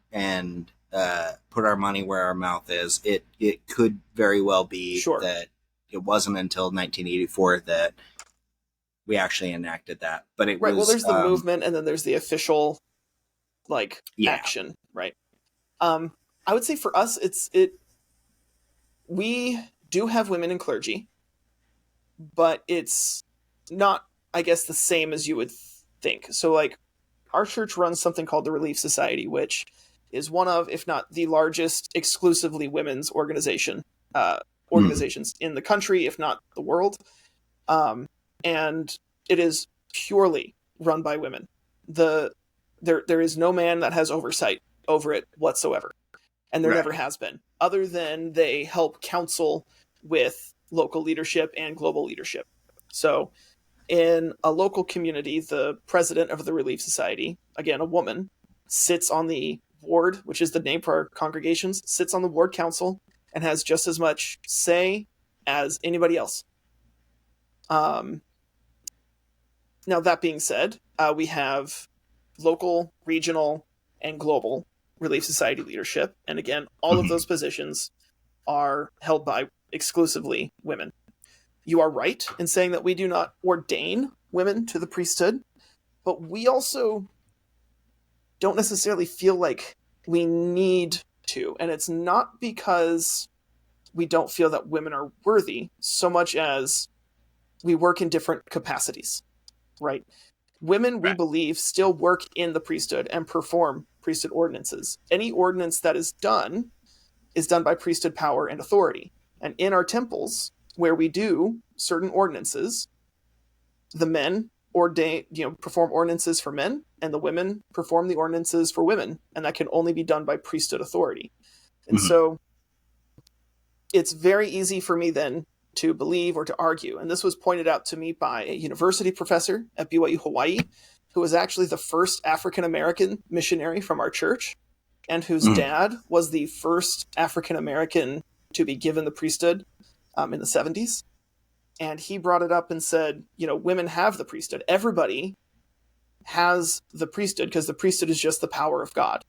put our money where our mouth is. It could very well be that it wasn't until 1984 that we actually enacted that. But it was well, there's the movement, and then there's the official action, right? I would say for us, we do have women in clergy, but it's not, I guess, the same as you would think. So like our church runs something called the Relief Society, which is one of, if not the largest exclusively women's organizations in the country, if not the world. And it is purely run by women. There is no man that has oversight over it whatsoever. And there never has been, other than they help counsel with local leadership and global leadership. So in a local community, the president of the Relief Society, again, a woman, sits on the ward, which is the name for our congregations, sits on the ward council and has just as much say as anybody else. Now, that being said, we have local, regional, and global Relief Society leadership. And again, all of those positions are held by exclusively women. You are right in saying that we do not ordain women to the priesthood, but we also don't necessarily feel like we need to. And it's not because we don't feel that women are worthy so much as we work in different capacities, right? Women, we believe, still work in the priesthood and perform priesthood ordinances. Any ordinance that is done by priesthood power and authority. And in our temples, where we do certain ordinances, the men perform ordinances for men, and the women perform the ordinances for women, and that can only be done by priesthood authority. And so it's very easy for me then to believe or to argue, and this was pointed out to me by a university professor at BYU Hawaii, who was actually the first African-American missionary from our church, and whose dad was the first African-American to be given the priesthood in the 70s. And he brought it up and said, women have the priesthood. Everybody has the priesthood because the priesthood is just the power of God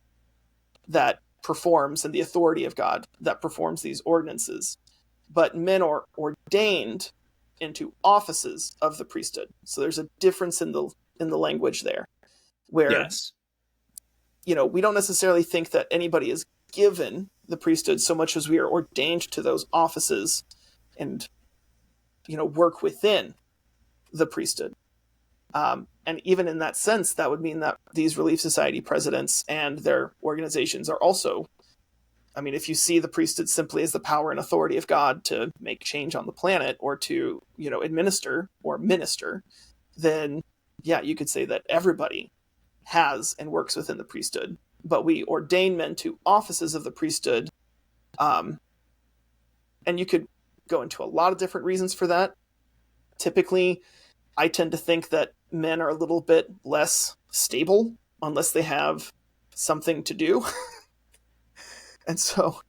that performs, and the authority of God that performs these ordinances. But men are ordained into offices of the priesthood. So there's a difference in the language there, where we don't necessarily think that anybody is given the priesthood so much as we are ordained to those offices and work within the priesthood. And even in that sense, that would mean that these Relief Society presidents and their organizations are also, if you see the priesthood simply as the power and authority of God to make change on the planet or to, administer or minister, then yeah, you could say that everybody has and works within the priesthood. but we ordain men to offices of the priesthood. And you could go into a lot of different reasons for that. Typically, I tend to think that men are a little bit less stable unless they have something to do. And so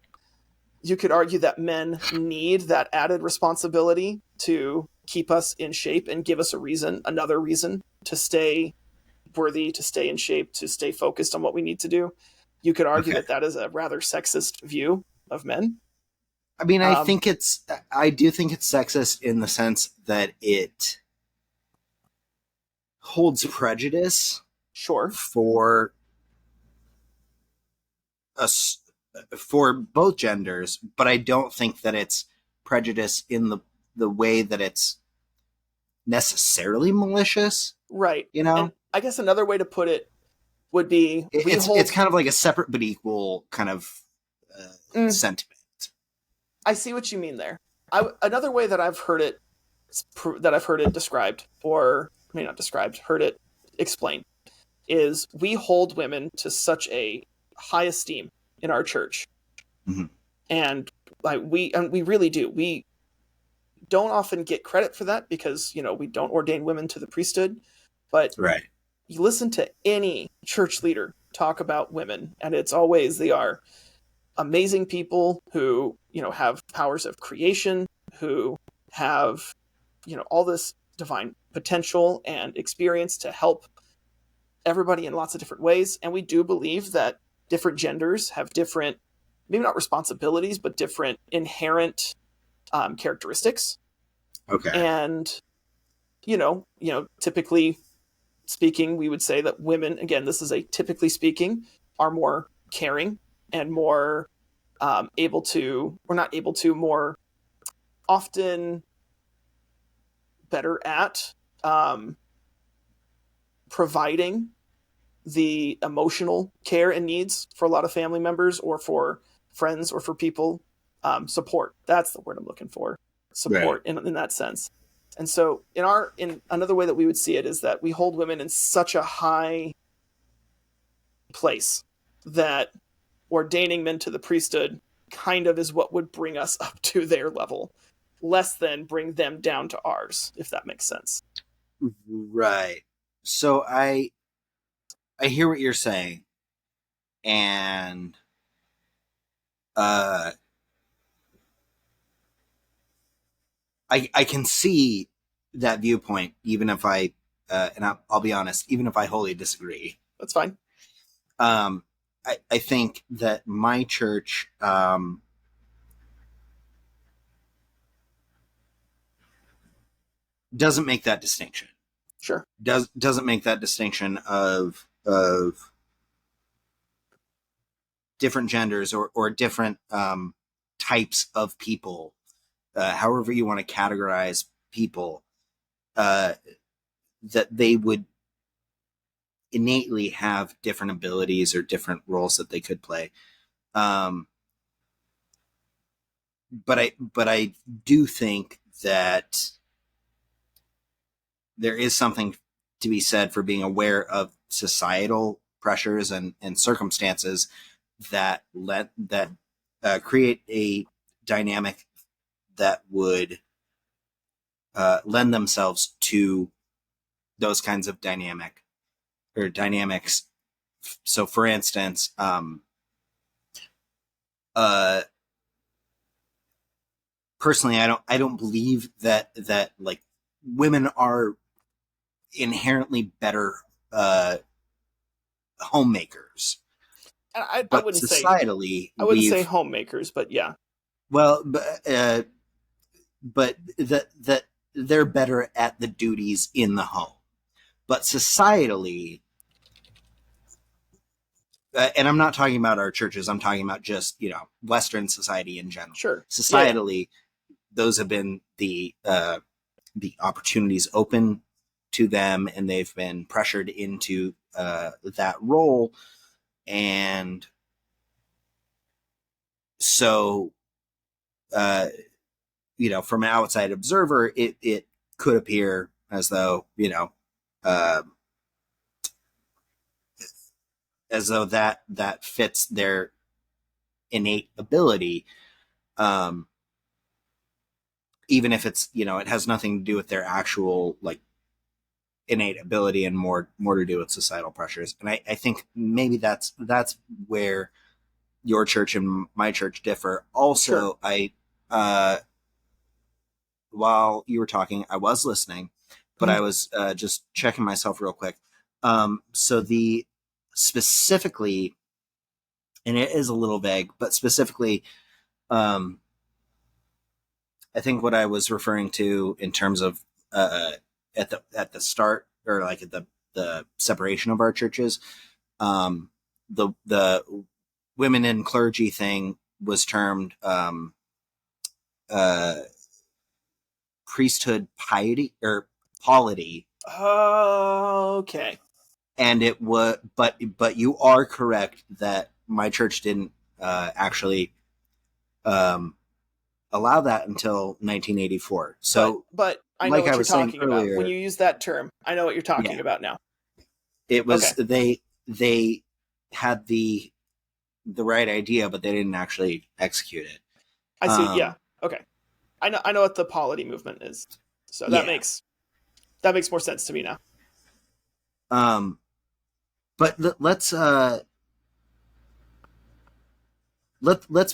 you could argue that men need that added responsibility to keep us in shape and give us another reason to stay worthy, to stay in shape, to stay focused on what we need to do. You could argue Okay. that that is a rather sexist view of men. I mean, I do think it's sexist in the sense that it holds prejudice Sure. for us, for both genders, but I don't think that it's prejudice in the way that it's necessarily malicious. Right. You know, And I guess another way to put it would be it's kind of like a separate but equal kind of sentiment. I see what you mean there. Another way that I've heard it described, or maybe not described, heard it explained, is we hold women to such a high esteem in our church, and we really do. We don't often get credit for that because we don't ordain women to the priesthood, but Right. You listen to any church leader talk about women, and it's always they are amazing people who have powers of creation, who have all this divine potential and experience to help everybody in lots of different ways. And we do believe that different genders have different, maybe not responsibilities, but different inherent characteristics. Okay. And typically speaking, we would say that women, again, this is a typically speaking, are more caring and more more often better at providing the emotional care and needs for a lot of family members or for friends or for people. Support. That's the word I'm looking for. Support. Right. in that sense. And so in another way that we would see it is that we hold women in such a high place that ordaining men to the priesthood kind of is what would bring us up to their level, less than bring them down to ours, if that makes sense. Right. So I hear what you're saying, and I can see that viewpoint, even if I'll be honest, even if I wholly disagree. That's fine. I think that my church doesn't make that distinction. Sure. Doesn't make that distinction of different genders or different types of people, however you want to categorize people, that they would innately have different abilities or different roles that they could play. But I do think that there is something to be said for being aware of societal pressures and circumstances that create a dynamic that would lend themselves to those kinds of dynamics. So, for instance, personally, I don't believe that like women are inherently better homemakers. I wouldn't societally, I wouldn't say homemakers, but yeah. Well, but that they're better at the duties in the home, but societally, and I'm not talking about our churches. I'm talking about just Western society in general. Sure. Societally, those have been the opportunities open to them, and they've been pressured into that role, and so from an outside observer, it could appear as though as though that fits their innate ability, um, even if it's, it has nothing to do with their actual like innate ability and more to do with societal pressures. And I think maybe that's where your church and my church differ. Sure. Also, uh, while you were talking, I was listening, but I was just checking myself real quick. So the specifically, and it is a little vague, but specifically, um, I think what I was referring to in terms of at the start, or like at the separation of our churches, the women in clergy thing was termed uh, priesthood piety or polity. Okay. And it was, but you are correct that my church didn't actually um, allow that until 1984. But So, but I know like I what you're was saying talking about. When earlier, you use that term, I know what you're talking yeah, about now. it was Okay. they had the right idea, but they didn't actually execute it. I see. Yeah. Um, Okay. I know what the polity movement is. So that yeah, makes more sense to me now. um, but let's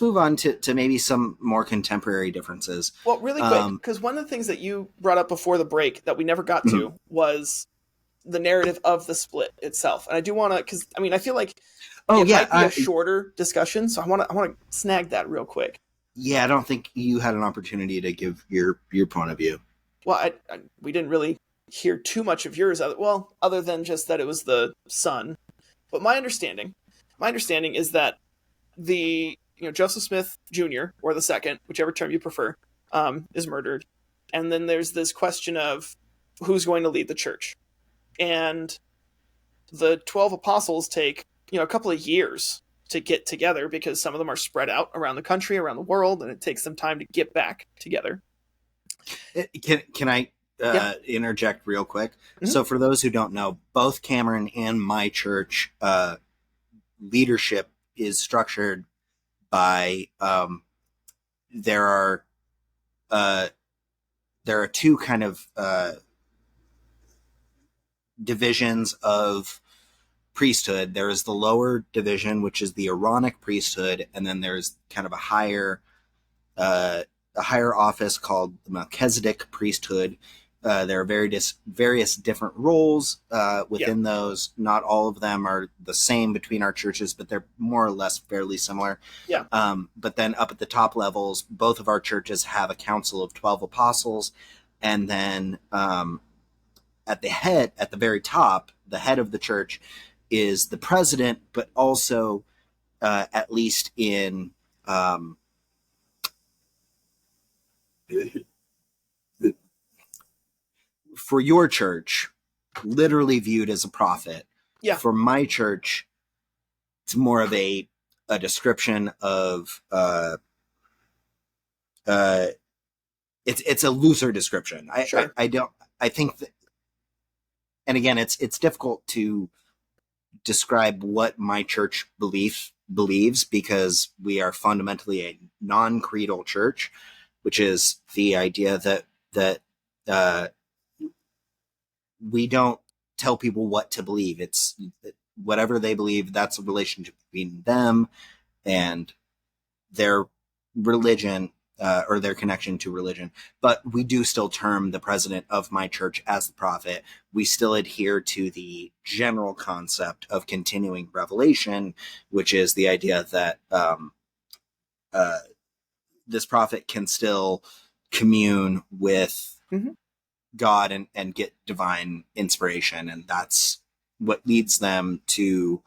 move on to maybe some more contemporary differences. Well, really quick, Um, because one of the things that you brought up before the break that we never got to was the narrative of the split itself. And I do want to, because I mean, I feel like oh it yeah, might be a shorter discussion, so I want to snag that real quick. yeah. I don't think you had an opportunity to give your point of view. Well, we didn't really hear too much of yours, other than just that it was the son. But my understanding is that the Joseph Smith Jr. or the second, whichever term you prefer, is murdered, and then there's this question of who's going to lead the church, and the 12 apostles take a couple of years to get together because some of them are spread out around the country, around the world, and it takes some time to get back together. Can I Yeah. interject real quick? Mm-hmm. So, for those who don't know, both Cameron and my church leadership is structured by there are uh, there are two kind of divisions of priesthood. There is the lower division, which is the Aaronic priesthood, and then there's kind of uh, a higher office called the Melchizedek priesthood. There are various different roles Yeah. within those. Not all of them are the same between our churches, but they're more or less fairly similar. Yeah. But then up at the top levels, both of our churches have a council of 12 apostles. And then at the very top, the head of the church is the president, but also, at least in for your church, literally viewed as a prophet. Yeah. For my church, it's more of a description of uh, it's a looser description. Sure. I don't I think that, and again, it's difficult to describe what my church believes because we are fundamentally a non-creedal church, which is the idea that uh, we don't tell people what to believe. It's whatever they believe. That's a relationship between them and their religion, or their connection to religion. But we do still term the president of my church as the prophet. We still adhere to the general concept of continuing revelation, which is the idea that uh, this prophet can still commune with Mm-hmm. God and get divine inspiration. And that's what leads them to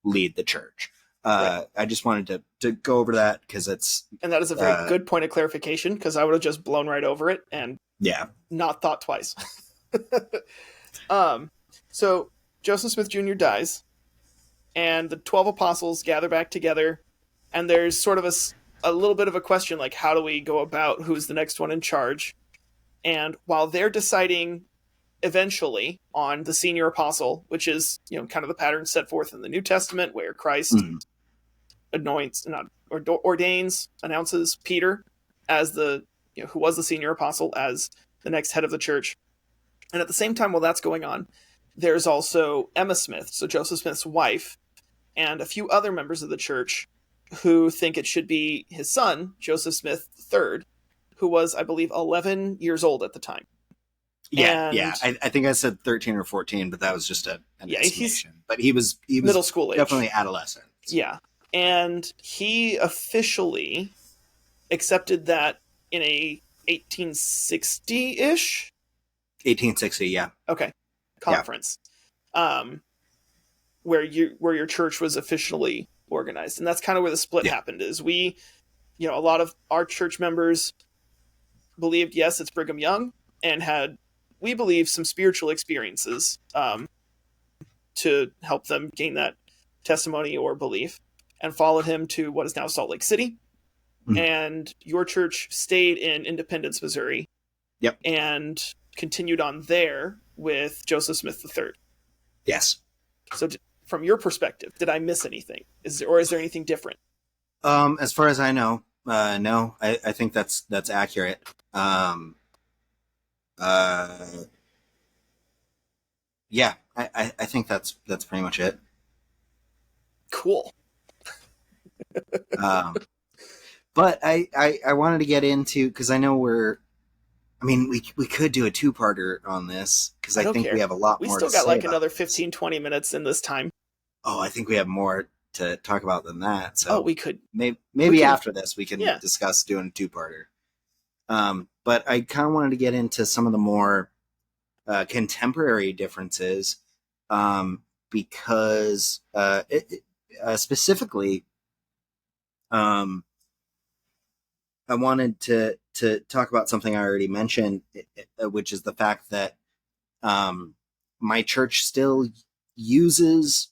lead the church. Right. I just wanted to go over that because it's And that is a very good point of clarification because I would have just blown right over it and yeah. not thought twice. So Joseph Smith Jr. dies, and the 12 apostles gather back together, and there's sort of a little bit of a question like, how do we go about who's the next one in charge? And while they're deciding eventually on the senior apostle, which is, kind of the pattern set forth in the New Testament, where Christ announces Peter as who was the senior apostle, as the next head of the church. And at the same time, while that's going on, there's also Emma Smith, so Joseph Smith's wife, and a few other members of the church who think it should be his son, Joseph Smith III, who was, I believe, 11 years old at the time. Yeah. I think I said 13 or 14, but that was just an estimation. But he was middle school age. Definitely adolescent. Yeah. And he officially accepted that in a 1860-ish? 1860, yeah. Okay. Conference. Yeah. Where your church was officially organized. And that's kind of where the split happened, is a lot of our church members believed, yes, it's Brigham Young, and had, we believe, some spiritual experiences to help them gain that testimony or belief, and followed him to what is now Salt Lake City. Mm-hmm. And your church stayed in Independence, Missouri. Yep. And continued on there with Joseph Smith III. Yes. So from your perspective, did I miss anything? Is there anything different? As far as I know, no. I think that's accurate. Yeah, I think that's pretty much it. Cool. But I wanted to get into, because I know we could do a two-parter on this, because I think we have a lot more to say. We still got like another 15, 20 minutes in this time. Oh, I think we have more to talk about than that. So we could. Maybe after this we can discuss doing a two-parter. But I kind of wanted to get into some of the more contemporary differences, because specifically, I wanted to talk about something I already mentioned, which is the fact that my church still uses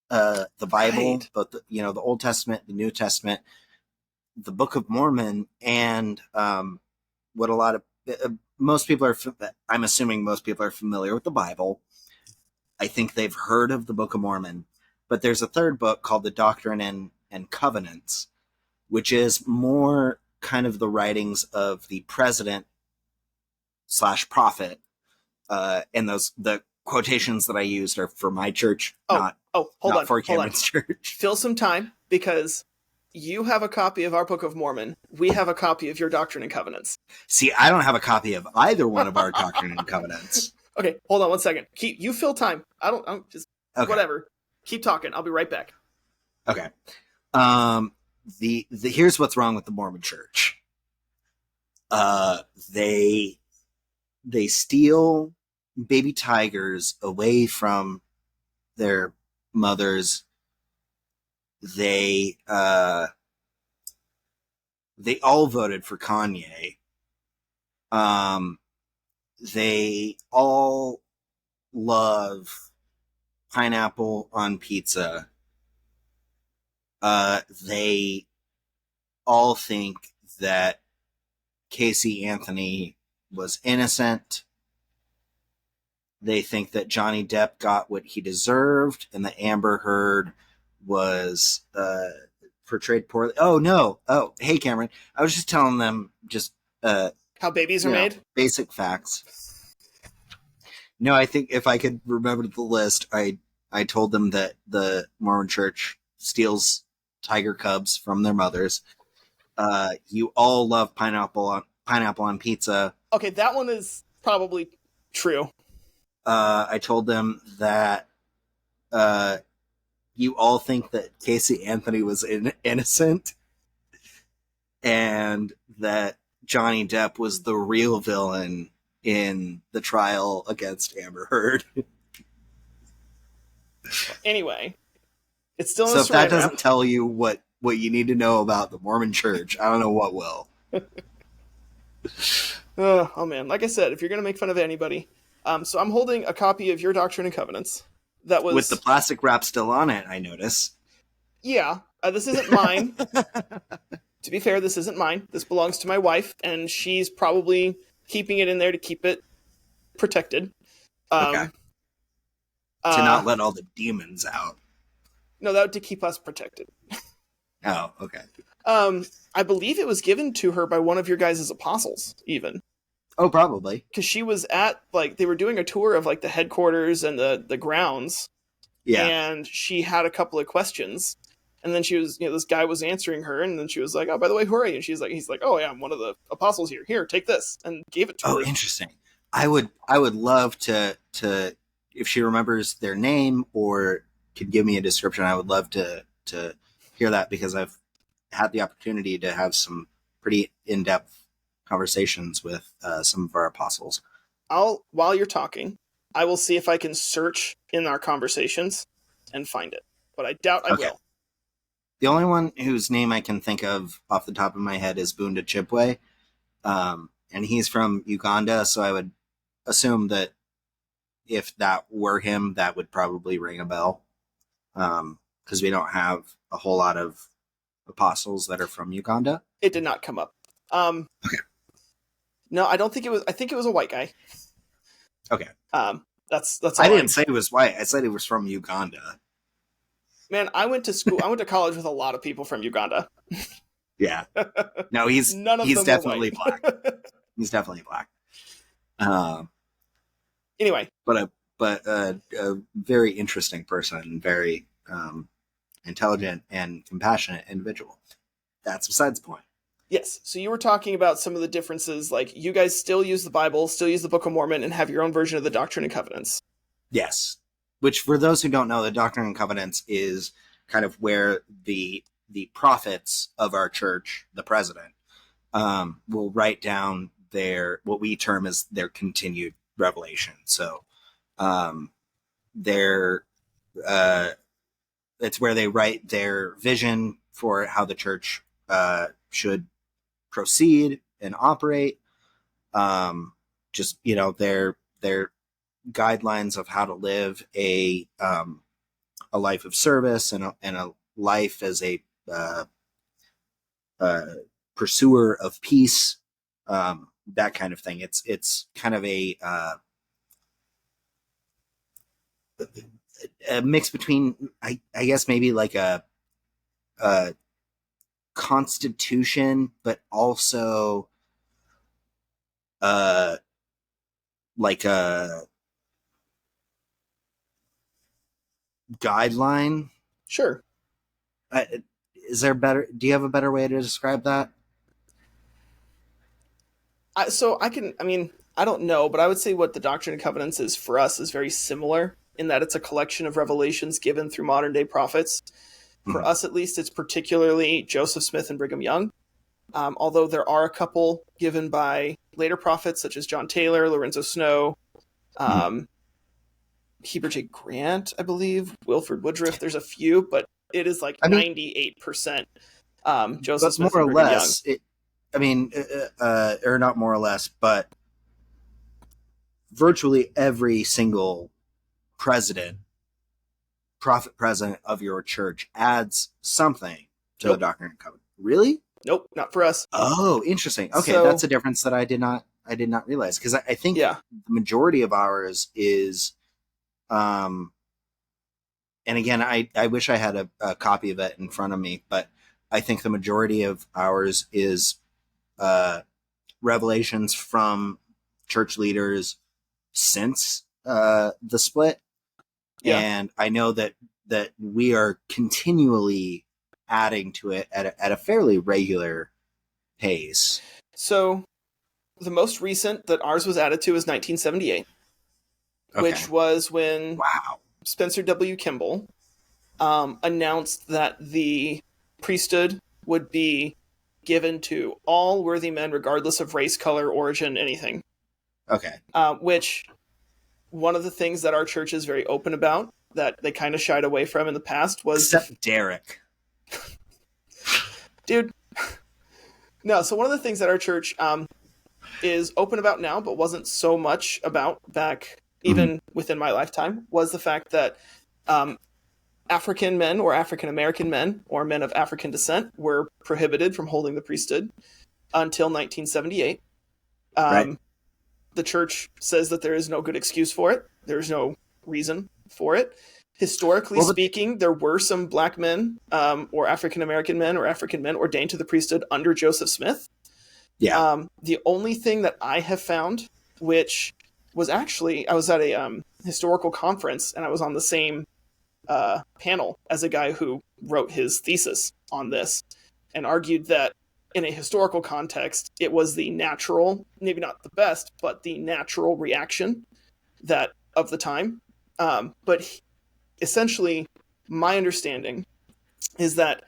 the Bible, right, both the Old Testament, the New Testament, the Book of Mormon, and what a lot of most people are. I'm assuming most people are familiar with the Bible. I think they've heard of the Book of Mormon, but there's a third book called the Doctrine and Covenants, which is more kind of the writings of the president / prophet. And the quotations that I used are for my church, not for Cameron's church. Fill some time, because you have a copy of our Book of Mormon. We have a copy of your Doctrine and Covenants. See, I don't have a copy of either one of our Doctrine and Covenants. Okay, hold on one second. You fill time. I don't just okay. Whatever. Keep talking. I'll be right back. Okay. Here's what's wrong with the Mormon Church. They steal baby tigers away from their mothers. They all voted for Kanye. They all love pineapple on pizza. They all think that Casey Anthony was innocent. They think that Johnny Depp got what he deserved, and that Amber Heard was portrayed poorly. Oh, no. Oh, hey, Cameron. I was just telling them how babies are made? Basic facts. No, I think if I could remember the list, I told them that the Mormon Church steals tiger cubs from their mothers. You all love pineapple on pizza. Okay, that one is probably true. I told them that you all think that Casey Anthony was innocent, and that Johnny Depp was the real villain in the trial against Amber Heard. Anyway, it's still so if that doesn't tell you what you need to know about the Mormon Church, I don't know what will. Oh man, like I said, if you're gonna make fun of anybody, so I'm holding a copy of your Doctrine and Covenants that was with the plastic wrap still on it. I notice. Yeah, this isn't mine. To be fair, this isn't mine. This belongs to my wife, and she's probably keeping it in there to keep it protected. Okay. Um, To not let all the demons out. No, that would to keep us protected. Oh, okay. I believe it was given to her by one of your guys' apostles, even. Oh, probably. Because she was at, like, they were doing a tour of, like, the headquarters and the grounds. Yeah. And she had a couple of questions. And then she was, this guy was answering her. And then she was like, oh, by the way, who are you? And he's like, oh, yeah, I'm one of the apostles here. Here, take this. And gave it to her. Oh, interesting. I would love to, if she remembers their name or could give me a description, I would love to hear that, because I've had the opportunity to have some pretty in-depth conversations with some of our apostles. While you're talking, I will see if I can search in our conversations and find it, but I doubt I will. The only one whose name I can think of off the top of my head is Bunda Chipwe, and he's from Uganda, so I would assume that if that were him, that would probably ring a bell, because we don't have a whole lot of apostles that are from Uganda. It did not come up. Okay. No, I don't think it was. I think it was a white guy. Okay. That's. All I didn't say he was white. I said he was from Uganda. Man, I went to school. I went to college with a lot of people from Uganda. Yeah. No, he's definitely black. He's definitely black. Anyway, but a very interesting person, very intelligent and compassionate individual. That's besides the point. Yes. So you were talking about some of the differences, like you guys still use the Bible, still use the Book of Mormon, and have your own version of the Doctrine and Covenants. Yes. Which, for those who don't know, the Doctrine and Covenants is kind of where the prophets of our church, the president, will write down what we term as their continued revelation. So, it's where they write their vision for how the church should proceed and operate. Just, their guidelines of how to live a life of service and a life as a pursuer of peace, that kind of thing. It's kind of a mix between, I guess, maybe like a constitution, but also like a guideline. Sure. Is there better? Do you have a better way to describe that? I don't know, but I would say what the Doctrine and Covenants is for us is very similar in that it's a collection of revelations given through modern day prophets. For us, at least, it's particularly Joseph Smith and Brigham Young. Although there are a couple given by later prophets, such as John Taylor, Lorenzo Snow, Heber J. Grant, I believe, Wilford Woodruff. There's a few, but it is like 98% Joseph Smith more and or Brigham less, Young. Or not more or less, but virtually every single prophet president of your church adds something to the Doctrine and Covenant. Really? Nope, not for us. Oh, interesting. Okay, that's a difference that I did not realize, because I think the majority of ours is, and again, I wish I had a copy of it in front of me, but I think the majority of ours is revelations from church leaders since the split. Yeah. And I know that we are continually adding to it at a fairly regular pace. So the most recent that ours was added to is 1978, which was when Spencer W. Kimball announced that the priesthood would be given to all worthy men, regardless of race, color, origin, anything. Okay. Which one of the things that our church is very open about that they kind of shied away from in the past was... Except Derek. Dude. No, so one of the things that our church is open about now, but wasn't so much about back even within my lifetime, was the fact that African men or African American men or men of African descent were prohibited from holding the priesthood until 1978. the church says that there is no good excuse for it. There's no reason for it. Historically speaking, there were some black men or African-American men or African men ordained to the priesthood under Joseph Smith. Yeah. The only thing that I have found, which was actually, I was at a historical conference and I was on the same panel as a guy who wrote his thesis on this and argued that in a historical context, it was the natural, maybe not the best, but the natural reaction that of the time. But essentially, my understanding is that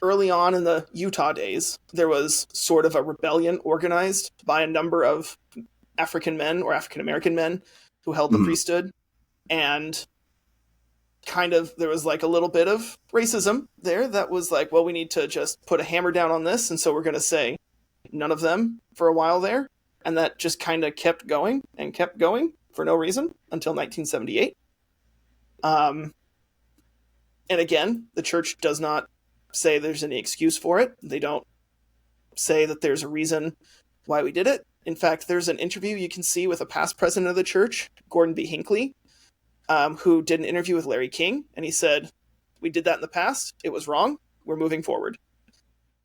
early on in the Utah days, there was sort of a rebellion organized by a number of African men or African American men who held the priesthood. And kind of, there was like a little bit of racism there that was like, well, we need to just put a hammer down on this. And so we're going to say none of them for a while there. And that just kind of kept going for no reason until 1978. And again, the church does not say there's any excuse for it. They don't say that there's a reason why we did it. In fact, there's an interview you can see with a past president of the church, Gordon B. Hinckley, who did an interview with Larry King, and he said, we did that in the past. It was wrong. We're moving forward.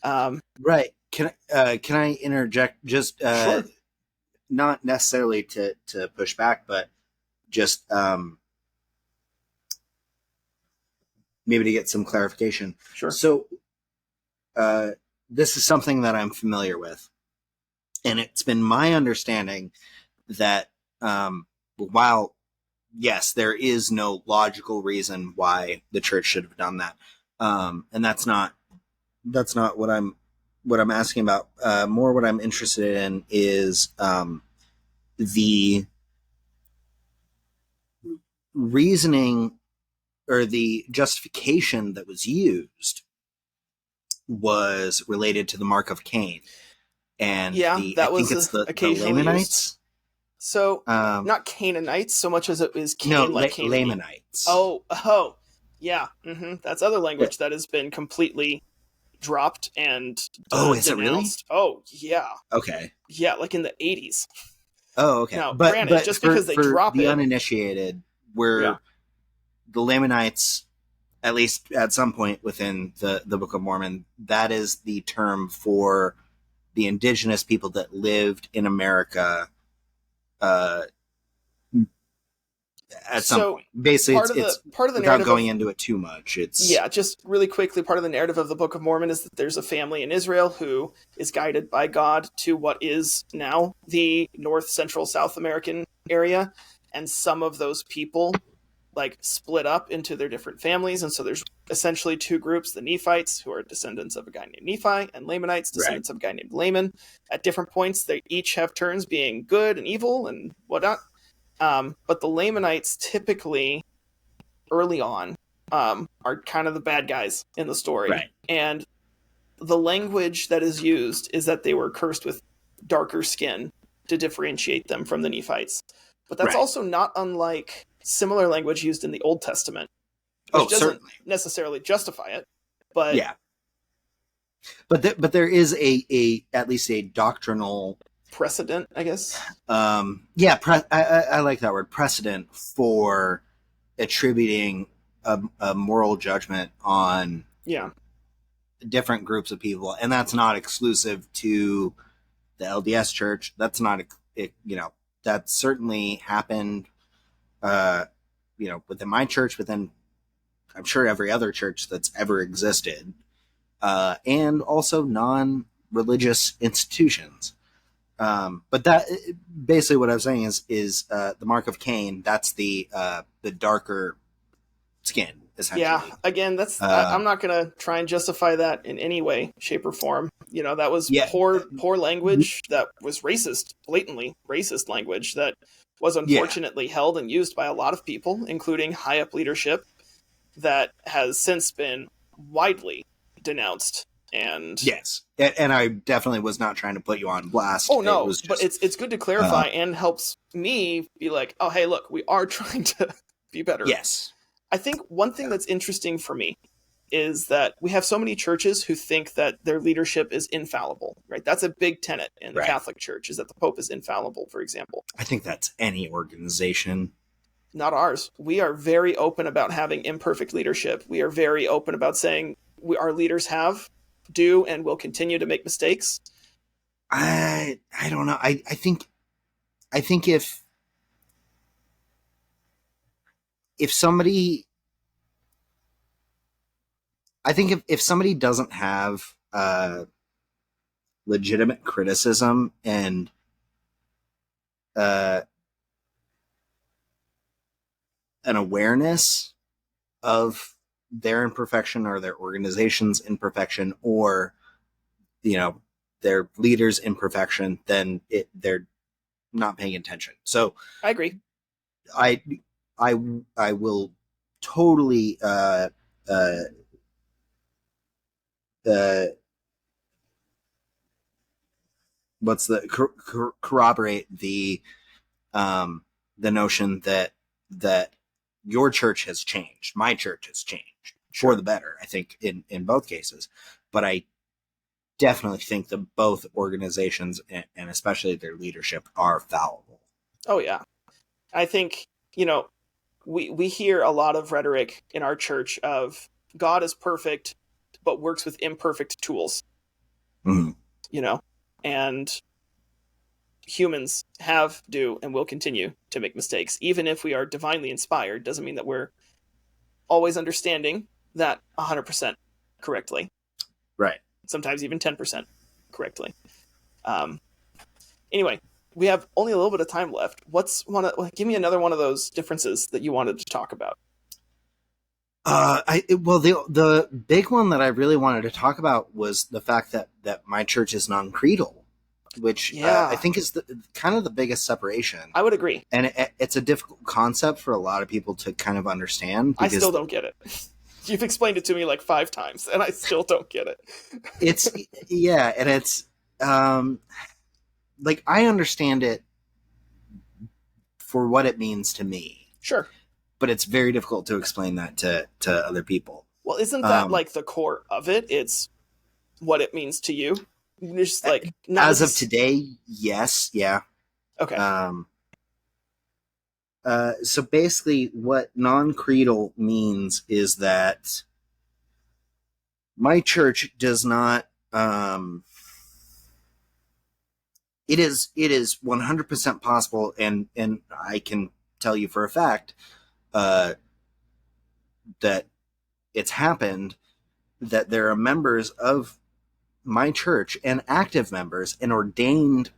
Right. Can I interject? Just Sure. Not necessarily to push back, but just maybe to get some clarification. Sure. So this is something that I'm familiar with, and it's been my understanding that while yes, there is no logical reason why the church should have done that, and that's not what I'm asking about. More what I'm interested in is the reasoning or the justification that was used was related to the mark of Cain. And yeah, that I think it's the Lamanites. Used. So not Canaanites so much as it is Cain, like Cain. Lamanites. Oh, yeah. Mm-hmm. That's other language that has been completely dropped and is it really? Oh, yeah. Okay. Yeah, like in the 80s. Oh, okay. Now, granted, just because they drop the it, uninitiated, were the Lamanites, at least at some point within the Book of Mormon, that is the term for the indigenous people that lived in America at some point. Basically, it's part of the without going into it too much. Just really quickly, part of the narrative of the Book of Mormon is that there's a family in Israel who is guided by God to what is now the North Central South American area, and some of those people like split up into their different families, and so there's essentially two groups: the Nephites, who are descendants of a guy named Nephi, and Lamanites, descendants of a guy named Laman. At different points, they each have turns being good and evil and whatnot. But the Lamanites typically, early on, are kind of the bad guys in the story. Right. And the language that is used is that they were cursed with darker skin to differentiate them from the Nephites. But that's also not unlike similar language used in the Old Testament, which doesn't necessarily justify it. But yeah. But there is a at least a doctrinal precedent, I guess. I like that word, precedent, for attributing a moral judgment on different groups of people, and that's not exclusive to the LDS Church. That's not that certainly happened within my church, within I'm sure every other church that's ever existed, and also non-religious institutions. But that basically what I was saying is the mark of Cain. That's the darker skin, essentially. Yeah. Again, that's I'm not going to try and justify that in any way, shape, or form. That was poor language. That was racist, blatantly racist language that was unfortunately held and used by a lot of people, including high up leadership, that has since been widely denounced. And yes, and I definitely was not trying to put you on blast. Oh no, but it's good to clarify and helps me be like, oh hey, look, we are trying to be better. Yes, I think one thing that's interesting for me is that we have so many churches who think that their leadership is infallible, right? That's a big tenet in the Catholic Church, is that the Pope is infallible, for example. I think that's any organization. Not ours. We are very open about having imperfect leadership. We are very open about saying our leaders do, and will continue to make mistakes. I don't know. I think if somebody, if somebody doesn't have legitimate criticism and an awareness of their imperfection or their organization's imperfection, or their leader's imperfection, then they're not paying attention. So I agree. I will totally corroborate the notion that your church has changed. My church has changed for the better, I think, in both cases. But I definitely think that both organizations, and especially their leadership, are fallible. Oh, yeah. I think, we hear a lot of rhetoric in our church of God is perfect, but works with imperfect tools. Mm-hmm. And humans do, and will continue to make mistakes. Even if we are divinely inspired, doesn't mean that we're always understanding that 100% correctly. Right. Sometimes even 10% correctly. Anyway, we have only a little bit of time left. Give me another one of those differences that you wanted to talk about. The big one that I really wanted to talk about was the fact that my church is non-creedal, which I think is kind of the biggest separation. I would agree. And it's a difficult concept for a lot of people to kind of understand. I still don't get it. You've explained it to me like 5 times, and I still don't get it. And it's like, I understand it for what it means to me. Sure. But it's very difficult to explain that to other people. Well, isn't that like the core of it? It's what it means to you. Just like, as of today, yes, yeah. Okay. So basically, what non-creedal means is that my church does not. It is 100% possible, and I can tell you for a fact that it's happened, that there are members of my church, and active members and ordained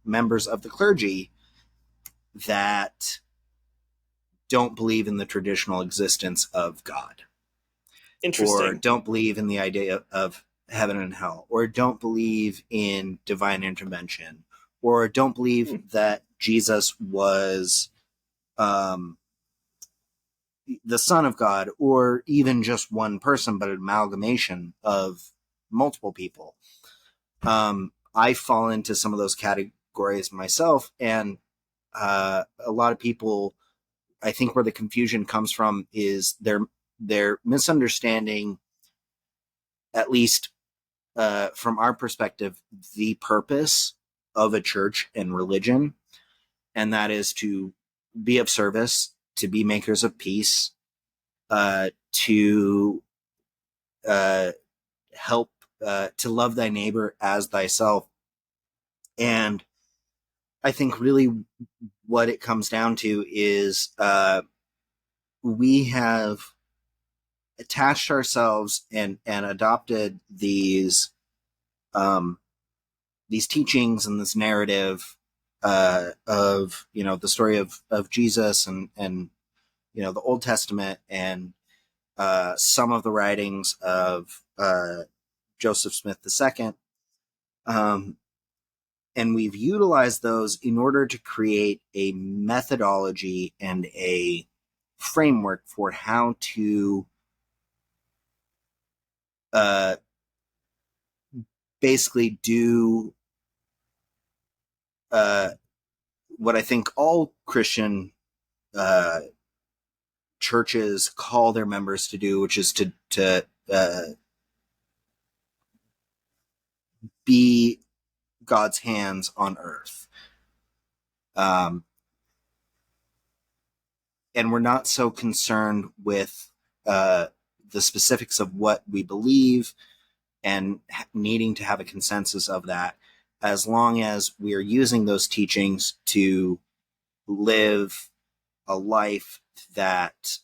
members of the clergy, that don't believe in the traditional existence of God. Interesting. Or don't believe in the idea of heaven and hell, or don't believe in divine intervention, or don't believe that Jesus was the Son of God, or even just one person, but an amalgamation of multiple people. I fall into some of those categories myself, and a lot of people, I think where the confusion comes from is their misunderstanding, at least from our perspective, the purpose of a church and religion, and that is to be of service, to be makers of peace, to help, to love thy neighbor as thyself. And I think really what it comes down to is we have attached ourselves and adopted these teachings and this narrative of the story of Jesus and the Old Testament, and some of the writings of Joseph Smith II, and we've utilized those in order to create a methodology and a framework for how to basically do what I think all Christian churches call their members to do, which is to be God's hands on earth. And we're not so concerned with the specifics of what we believe and needing to have a consensus of that, as long as we are using those teachings to live a life that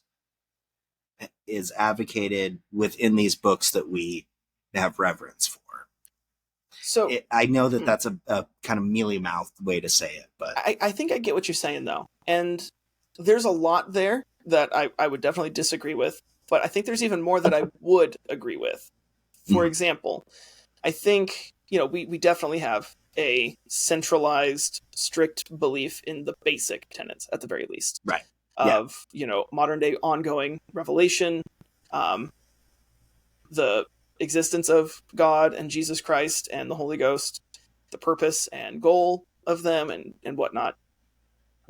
is advocated within these books that we have reverence for. So I know that that's a kind of mealy-mouthed way to say it, but I think I get what you're saying, though. And there's a lot there that I would definitely disagree with, but I think there's even more that I would agree with. For example, I think, we definitely have a centralized, strict belief in the basic tenets, at the very least. Right. Of, modern day ongoing revelation, the existence of God and Jesus Christ and the Holy Ghost, the purpose and goal of them and whatnot.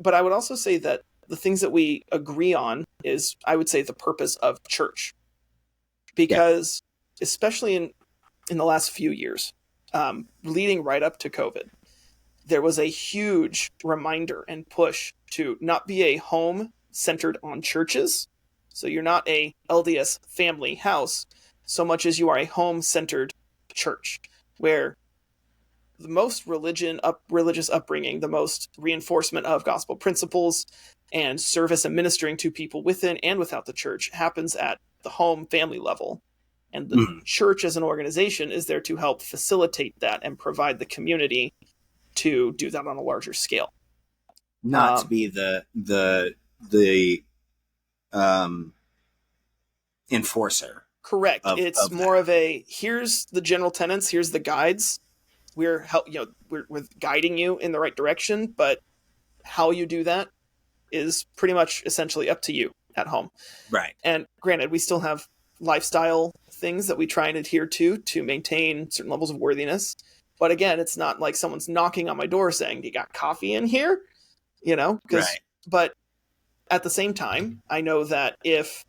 But I would also say that the things that we agree on is, I would say, the purpose of church. Because especially in the last few years, leading right up to COVID, there was a huge reminder and push to not be a home centered on churches. So you're not a LDS family house so much as you are a home centered church, where the most religious upbringing, the most reinforcement of gospel principles and service and ministering to people within and without the church happens at the home family level. And the church as an organization is there to help facilitate that and provide the community to do that on a larger scale. Not to be the enforcer. Correct. It's more of a, here's the general tenets, here's the guides. We're guiding you in the right direction, but how you do that is pretty much essentially up to you at home. Right. And granted, we still have lifestyle things that we try and adhere to maintain certain levels of worthiness. But again, it's not like someone's knocking on my door saying, "You got coffee in here?" Right. But at the same time, I know that if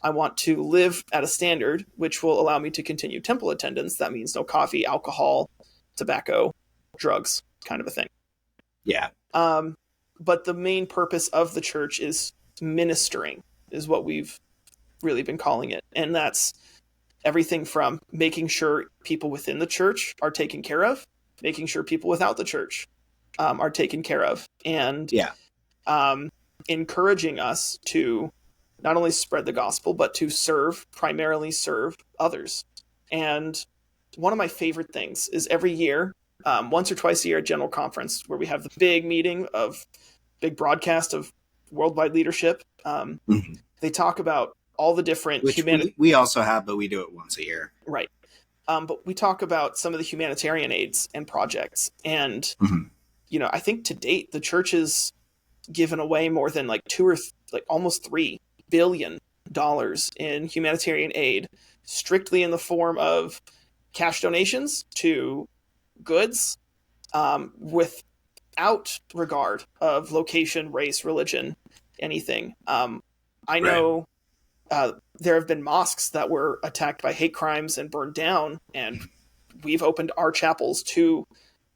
I want to live at a standard which will allow me to continue temple attendance, that means no coffee, alcohol, tobacco, drugs, kind of a thing. Yeah. But the main purpose of the church is ministering, is what we've really been calling it. And that's everything from making sure people within the church are taken care of, making sure people without the church are taken care of, and encouraging us to not only spread the gospel, but to primarily serve others. And one of my favorite things is every year, once or twice a year at General Conference, where we have the big broadcast of worldwide leadership, they talk about all the different we also have, but we do it once a year. Right. But we talk about some of the humanitarian aids and projects. And, I think to date, the church has given away more than almost $3 billion in humanitarian aid, strictly in the form of cash donations to goods, without regard of location, race, religion, anything. I know there have been mosques that were attacked by hate crimes and burned down, and we've opened our chapels to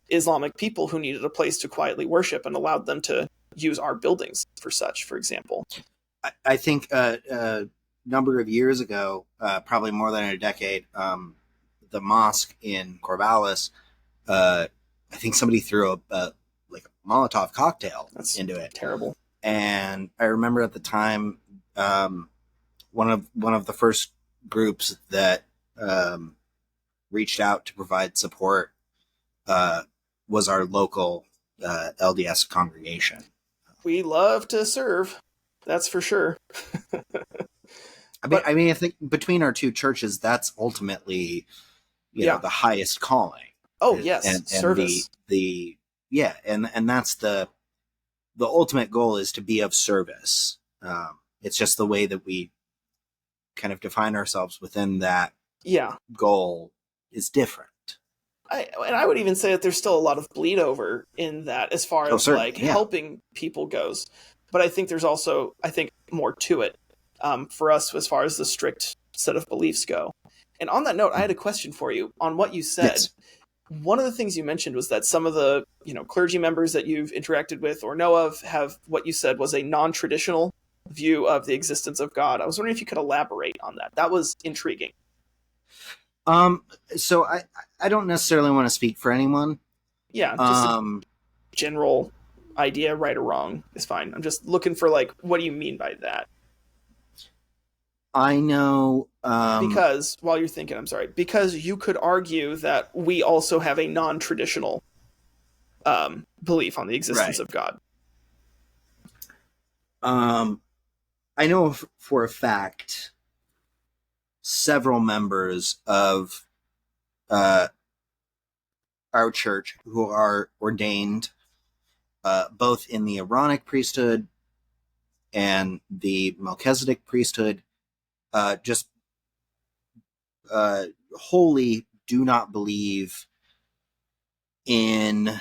Islamic people who needed a place to quietly worship and allowed them to use our buildings for such, for example. I think a number of years ago, probably more than a decade, the mosque in Corvallis, I think somebody threw a Molotov cocktail into it. Terrible. And I remember at the time, one of the first groups that reached out to provide support was our local LDS congregation. We love to serve, that's for sure. I mean, I think between our two churches, that's ultimately, the highest calling. Oh, yes, and service. And that's the ultimate goal, is to be of service. It's just the way that we kind of define ourselves within that goal is different. I would even say that there's still a lot of bleed over in that, as far as helping people goes. But I think there's also, more to it for us as far as the strict set of beliefs go. And on that note, I had a question for you on what you said. Yes. One of the things you mentioned was that some of the, clergy members that you've interacted with or know of have what you said was a non-traditional view of the existence of God. I was wondering if you could elaborate on that. That was intriguing. So I don't necessarily want to speak for anyone. Yeah, just a general idea, right or wrong, is fine. I'm just looking for, like, what do you mean by that? I know... because, while you're thinking, I'm sorry, because you could argue that we also have a non-traditional belief on the existence of God. I know for a fact several members of our church who are ordained both in the Aaronic priesthood and the Melchizedek priesthood, just wholly do not believe in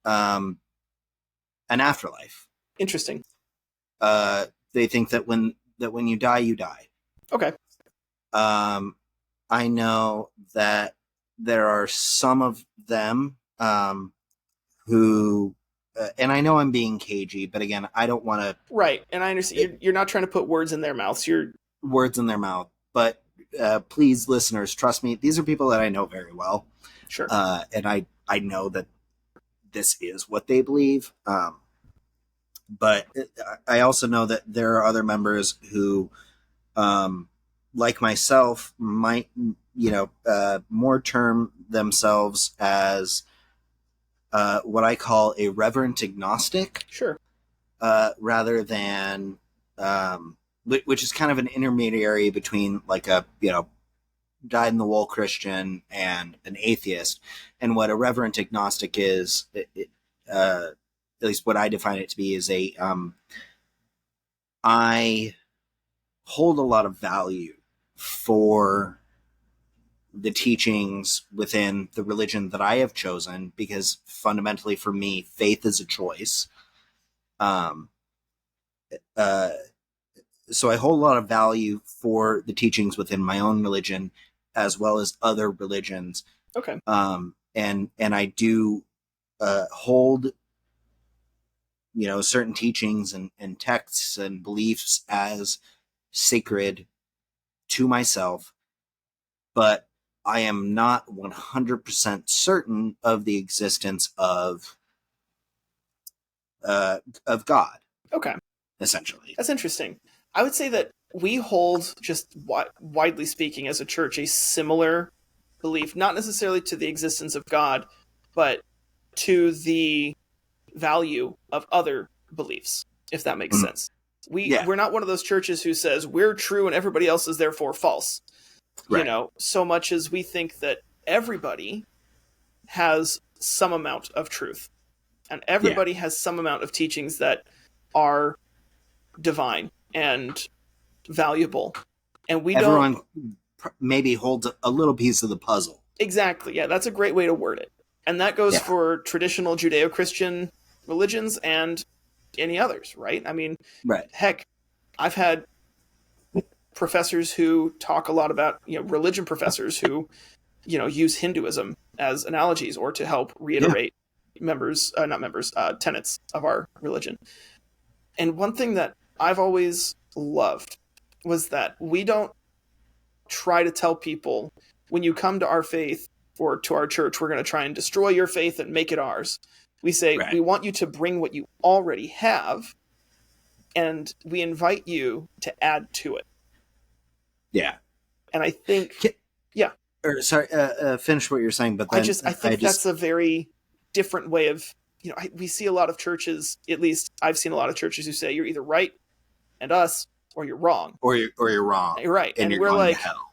an afterlife. Interesting. They think that when you die, you die. Okay. I know that there are some of them who, and I know I'm being cagey, but again, I don't want to. Right, and I understand you're not trying to put words in their mouths. You're words in their mouth, but please, listeners, trust me. These are people that I know very well. Sure. And I know that this is what they believe. But I also know that there are other members who, like myself, might, more term themselves as what I call a reverent agnostic. Sure. Rather than, which is kind of an intermediary between like a, dyed-in-the-wool Christian and an atheist. And what a reverent agnostic is, at least what I define it to be, is I hold a lot of value for the teachings within the religion that I have chosen, because fundamentally for me, faith is a choice. So I hold a lot of value for the teachings within my own religion as well as other religions. Okay. And I do hold, certain teachings and texts and beliefs as sacred to myself, but I am not 100% certain of the existence of God. Okay. Essentially. That's interesting. I would say that we hold, just widely speaking as a church, a similar belief, not necessarily to the existence of God, but to the value of other beliefs, if that makes sense. We're not one of those churches who says we're true and everybody else is therefore false. Right. So much as we think that everybody has some amount of truth and everybody has some amount of teachings that are divine and valuable, and everyone maybe holds a little piece of the puzzle. Exactly. Yeah, that's a great way to word it. And that goes for traditional Judeo-Christian religions and any others, right? I mean, heck, I've had professors who talk a lot about, religion professors who, use Hinduism as analogies or to help reiterate tenets of our religion. And one thing that I've always loved was that we don't try to tell people, when you come to our faith or to our church, we're going to try and destroy your faith and make it ours. We say, we want you to bring what you already have, and we invite you to add to it. Yeah. And I think, sorry, finish what you're saying, but then I think that's a very different way of, we see a lot of churches, at least I've seen a lot of churches who say you're either right and us, or you're wrong. Or you're wrong. You're right. And we're going like, to hell.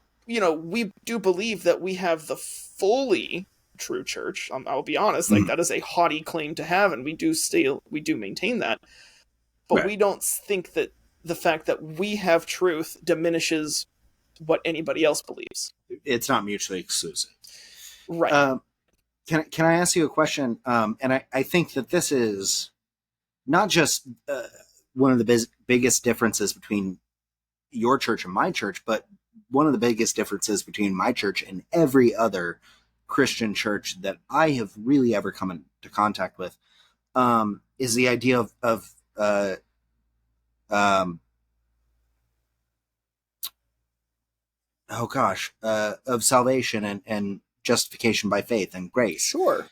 We do believe that we have the fully true church. I'll be honest, like that is a haughty claim to have, and we do maintain that. But we don't think that the fact that we have truth diminishes what anybody else believes. It's not mutually exclusive. Right. Can I ask you a question? And I think that this is not just one of the biggest differences between your church and my church, but one of the biggest differences between my church and every other Christian church that I have really ever come into contact with, is the idea of of salvation and justification by faith and grace. Sure.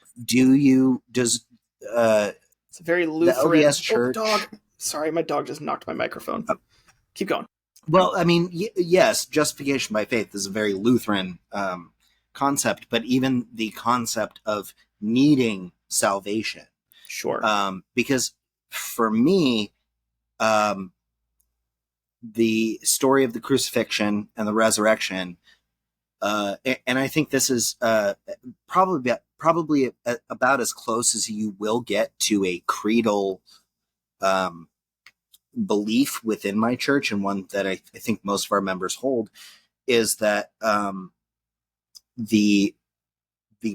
Does it's a very Lutheran. The LDS church? Oh, dog. Sorry, my dog just knocked my microphone. Keep going. Well, I mean, yes, justification by faith is a very Lutheran concept, but even the concept of needing salvation. Sure. Because for me, the story of the crucifixion and the resurrection, and I think this is probably about as close as you will get to a creedal belief within my church, and one that I think most of our members hold, is that the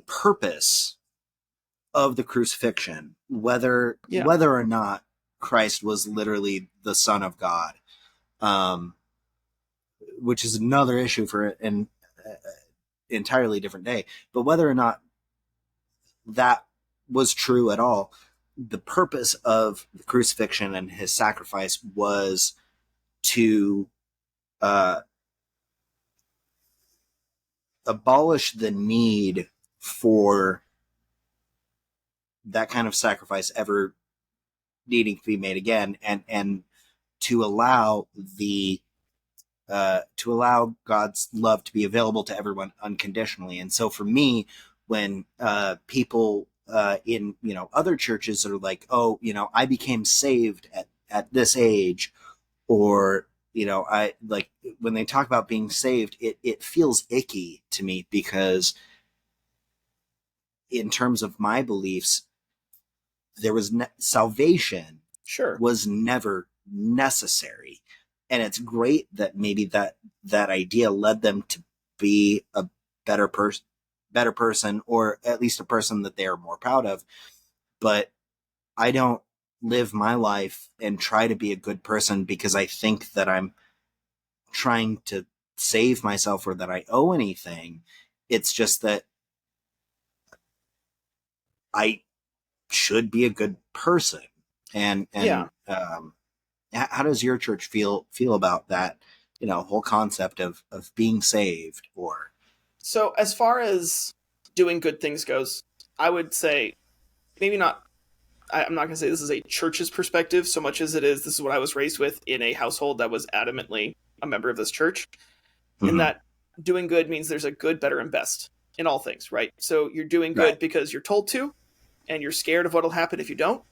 purpose of the crucifixion, whether or not Christ was literally the Son of God, which is another issue for an entirely different day, but whether or not that was true at all, the purpose of the crucifixion and his sacrifice was to abolish the need for that kind of sacrifice ever needing to be made again, and to allow God's love to be available to everyone unconditionally. And so for me, when people in other churches are like, oh, I became saved at this age, or I like when they talk about being saved, it feels icky to me, because in terms of my beliefs, there was salvation was never necessary. And it's great that maybe that idea led them to be a better person, or at least a person that they are more proud of. But I don't live my life and try to be a good person because I think that I'm trying to save myself or that I owe anything. It's just that I should be a good person. And how does your church feel about that, whole concept of being saved? Or so as far as doing good things goes, I would say maybe not. I'm not going to say this is a church's perspective so much as it is, this is what I was raised with in a household that was adamantly a member of this church. Mm-hmm. And that doing good means there's a good, better, and best in all things, right? So you're doing good because you're told to, and you're scared of what'll happen if you don't.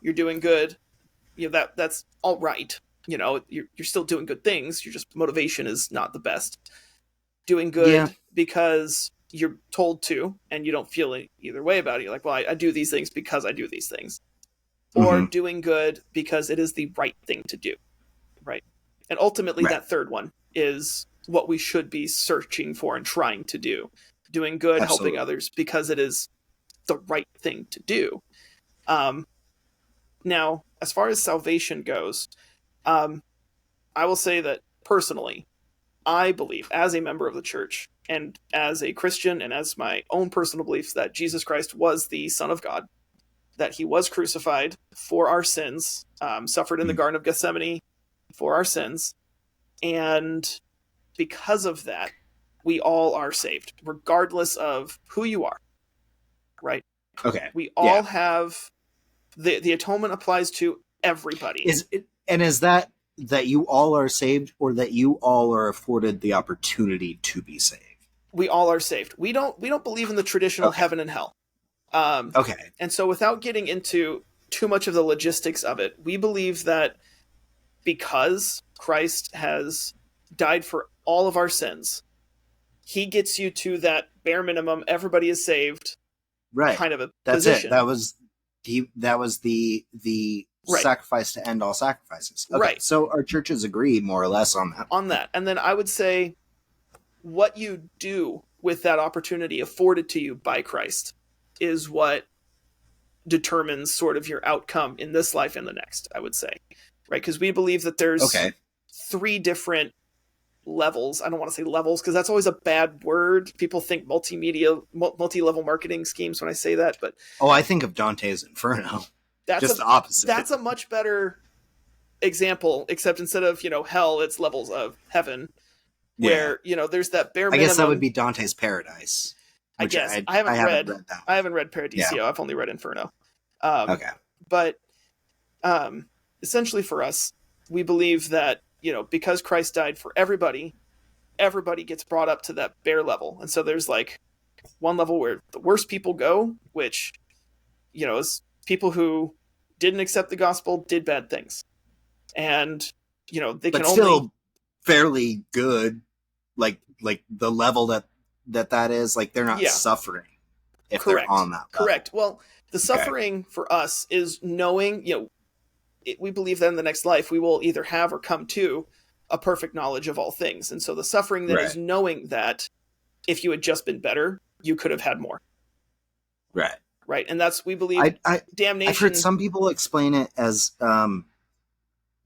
You're doing good, that's all right. You're still doing good things. Your just motivation is not the best. Doing good because you're told to, and you don't feel either way about it. You're like, well, I do these things because I do these things. Or doing good because it is the right thing to do, right? And ultimately, that third one is what we should be searching for and trying to do. Doing good, helping others because it is the right thing to do. Now, as far as salvation goes, I will say that personally, I believe, as a member of the church and as a Christian and as my own personal beliefs, that Jesus Christ was the Son of God, that he was crucified for our sins, suffered in the Garden of Gethsemane for our sins, and because of that, we all are saved, regardless of who you are, right? Okay. We all have... The atonement applies to everybody. Is that you all are saved, or that you all are afforded the opportunity to be saved? We all are saved. We don't believe in the traditional heaven and hell. And so without getting into too much of the logistics of it, we believe that because Christ has died for all of our sins, he gets you to that bare minimum, everybody is saved, kind of a position. That was the sacrifice to end all sacrifices. Okay. Right. So our churches agree more or less on that. And then I would say what you do with that opportunity afforded to you by Christ is what determines sort of your outcome in this life and the next, I would say. Right? Because we believe that there's three different levels. I don't want to say levels because that's always a bad word. People think multi-level marketing schemes when I say that, but I think of Dante's Inferno. Just the opposite. That's a much better example, except instead of, hell, it's levels of heaven, where, there's that bare minimum. I guess that would be Dante's Paradise. I guess. I haven't read that one. I haven't read Paradiso. Yeah. I've only read Inferno. Okay. But essentially for us, we believe that, because Christ died for everybody gets brought up to that bare level. And so there's like one level where the worst people go, which, is people who didn't accept the gospel, did bad things. And, they can still fairly good. Like the level that is, like, they're not suffering if they're on that level. Correct. Well, the suffering for us is knowing, we believe that in the next life we will either have or come to a perfect knowledge of all things. And so the suffering then is knowing that if you had just been better, you could have had more. Right. Right. And that's, we believe, damnation. I've heard some people explain it as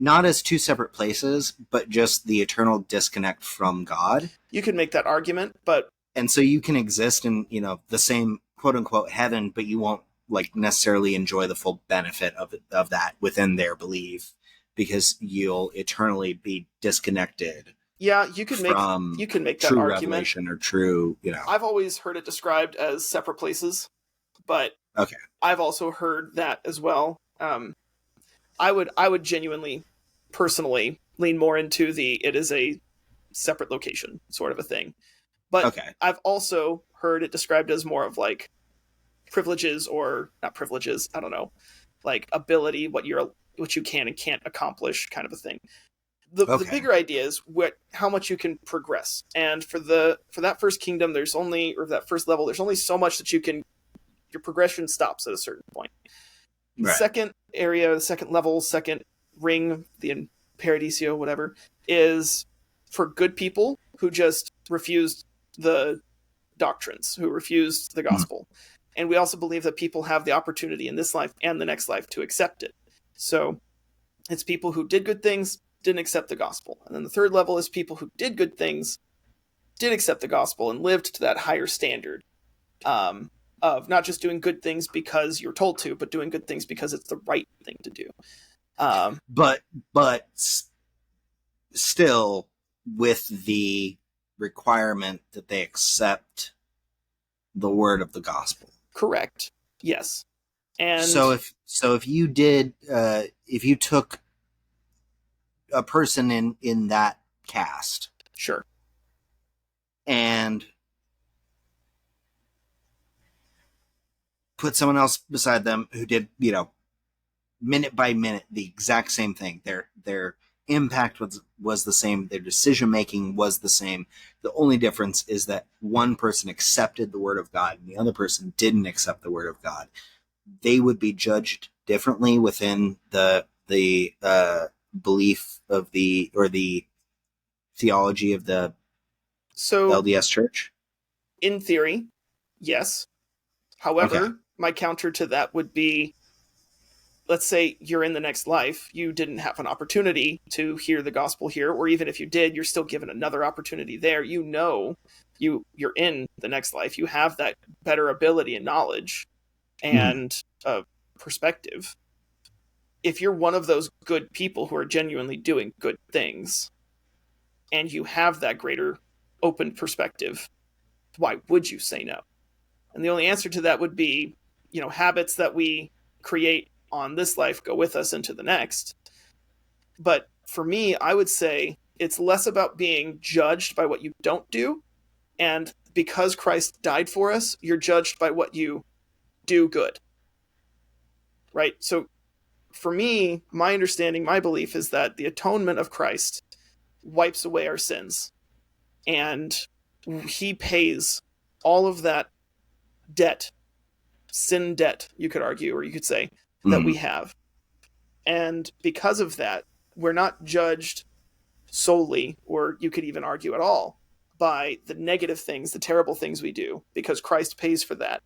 not as two separate places, but just the eternal disconnect from God. You can make that argument, but... And so you can exist in, the same quote unquote heaven, but you won't like necessarily enjoy the full benefit of that within their belief, because you'll eternally be disconnected. Yeah, you can make that true argument. Revelation or true, I've always heard it described as separate places, but I've also heard that as well. I would genuinely, personally, lean more into it is a separate location sort of a thing. But I've also heard it described as more of like privileges, or not privileges, I don't know, like ability, what you can and can't accomplish, kind of a thing. The bigger idea is how much you can progress. And for that first kingdom, that first level, there's only so much that your progression stops at a certain point. The second area, the second level, second ring, the Paradiso, whatever, is for good people who just refused the doctrines, who refused the gospel. And we also believe that people have the opportunity in this life and the next life to accept it. So it's people who did good things, didn't accept the gospel. And then the third level is people who did good things, did accept the gospel, and lived to that higher standard of not just doing good things because you're told to, but doing good things because it's the right thing to do. But still with the requirement that they accept the word of the gospel. Correct. Yes. And so if you did, if you took a person in that caste, sure, and put someone else beside them who did, minute by minute the exact same thing, their impact was the same, their decision making was the same. The only difference is that one person accepted the word of God and the other person didn't accept the word of God. They would be judged differently within the belief of the theology of the LDS Church. In theory, yes. However, my counter to that would be, let's say you're in the next life, you didn't have an opportunity to hear the gospel here, or even if you did, you're still given another opportunity there. You're in the next life. You have that better ability and knowledge and perspective. If you're one of those good people who are genuinely doing good things, and you have that greater open perspective, why would you say no? And the only answer to that would be, habits that we create on this life go with us into the next. But for me, I would say it's less about being judged by what you don't do. And because Christ died for us, you're judged by what you do good. Right? So for me, my understanding, my belief is that the atonement of Christ wipes away our sins. And he pays all of that debt, sin debt, you could argue, or you could say, that we have. And because of that, we're not judged solely, or you could even argue at all, by the negative things, the terrible things we do, because Christ pays for that.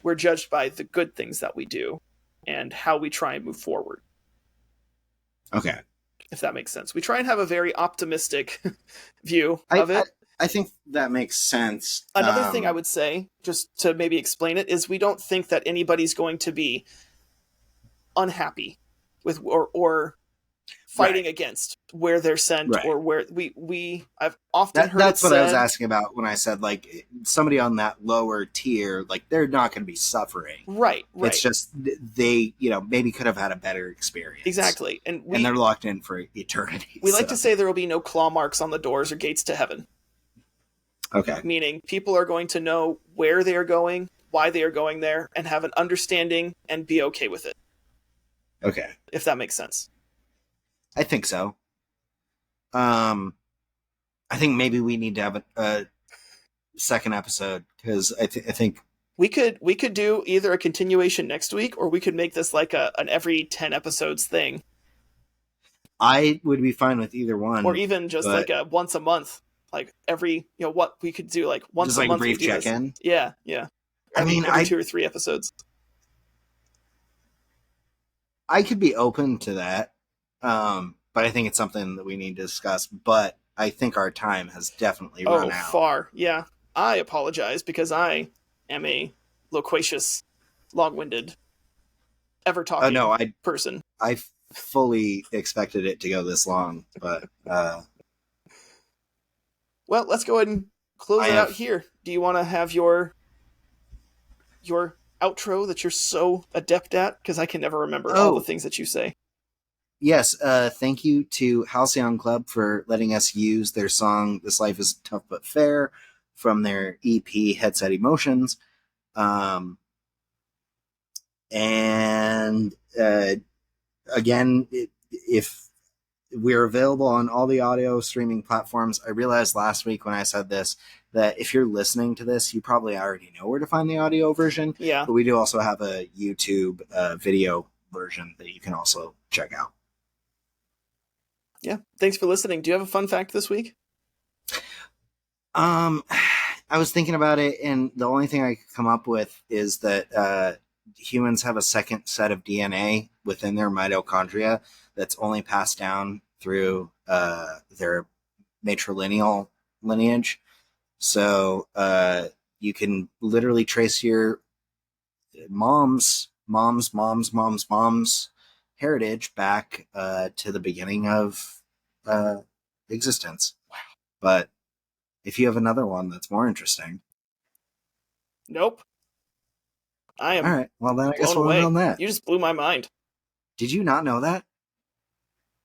We're judged by the good things that we do and how we try and move forward. Okay. if that makes sense. We try and have a very optimistic view of it. I think that makes sense. Another thing I would say, just to maybe explain it, is we don't think that anybody's going to be unhappy with or fighting against where they're sent or where I've often heard that's what I was asking about when I said like somebody on that lower tier, like they're not going to be suffering. Right. It's just they, maybe could have had a better experience. Exactly. And they're locked in for eternity. We like to say there will be no claw marks on the doors or gates to heaven. Okay. Meaning people are going to know where they are going, why they are going there, and have an understanding and be okay with it. Okay. If that makes sense. I think so. I think maybe we need to have a second episode because I think we could do either a continuation next week or we could make this like an every 10 episodes thing. I would be fine with either one, or even just like a once a month, like every what we could do like once just a like month. A brief check-in. Yeah. I mean, every 2 or 3 episodes. I could be open to that. But I think it's something that we need to discuss. But I think our time has definitely run out. Far. Yeah. I apologize because I am a loquacious, long-winded, ever-talking person. I fully expected it to go this long, but... Well, let's go ahead and close it out here. Do you want to have your outro that you're so adept at? Because I can never remember all the things that you say. Yes, thank you to Halcyon Club for letting us use their song "This Life Is Tough But Fair" from their EP Headset Emotions. And again, if we're available on all the audio streaming platforms. I realized last week when I said this that if you're listening to this, you probably already know where to find the audio version. Yeah. But we do also have a YouTube video version that you can also check out. Yeah. Thanks for listening. Do you have a fun fact this week? I was thinking about it, and the only thing I could come up with is that humans have a second set of DNA within their mitochondria that's only passed down through their matrilineal lineage. So you can literally trace your mom's heritage back to the beginning of existence. Wow. But if you have another one that's more interesting. Nope. I am. All right. Well, then I guess we'll end on that. You just blew my mind. Did you not know that?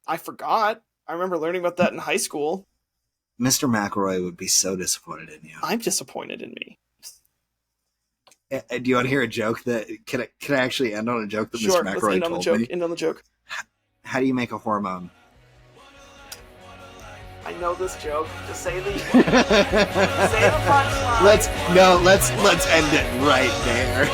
I forgot. I remember learning about that in high school. Mr. McElroy would be so disappointed in you. I'm disappointed in me. Do you want to hear a joke that can I actually end on a joke that Mr. McElroy told me? End on the joke. How do you make a hormone? I know this joke. Just say the say the punchline. Let's end it right there.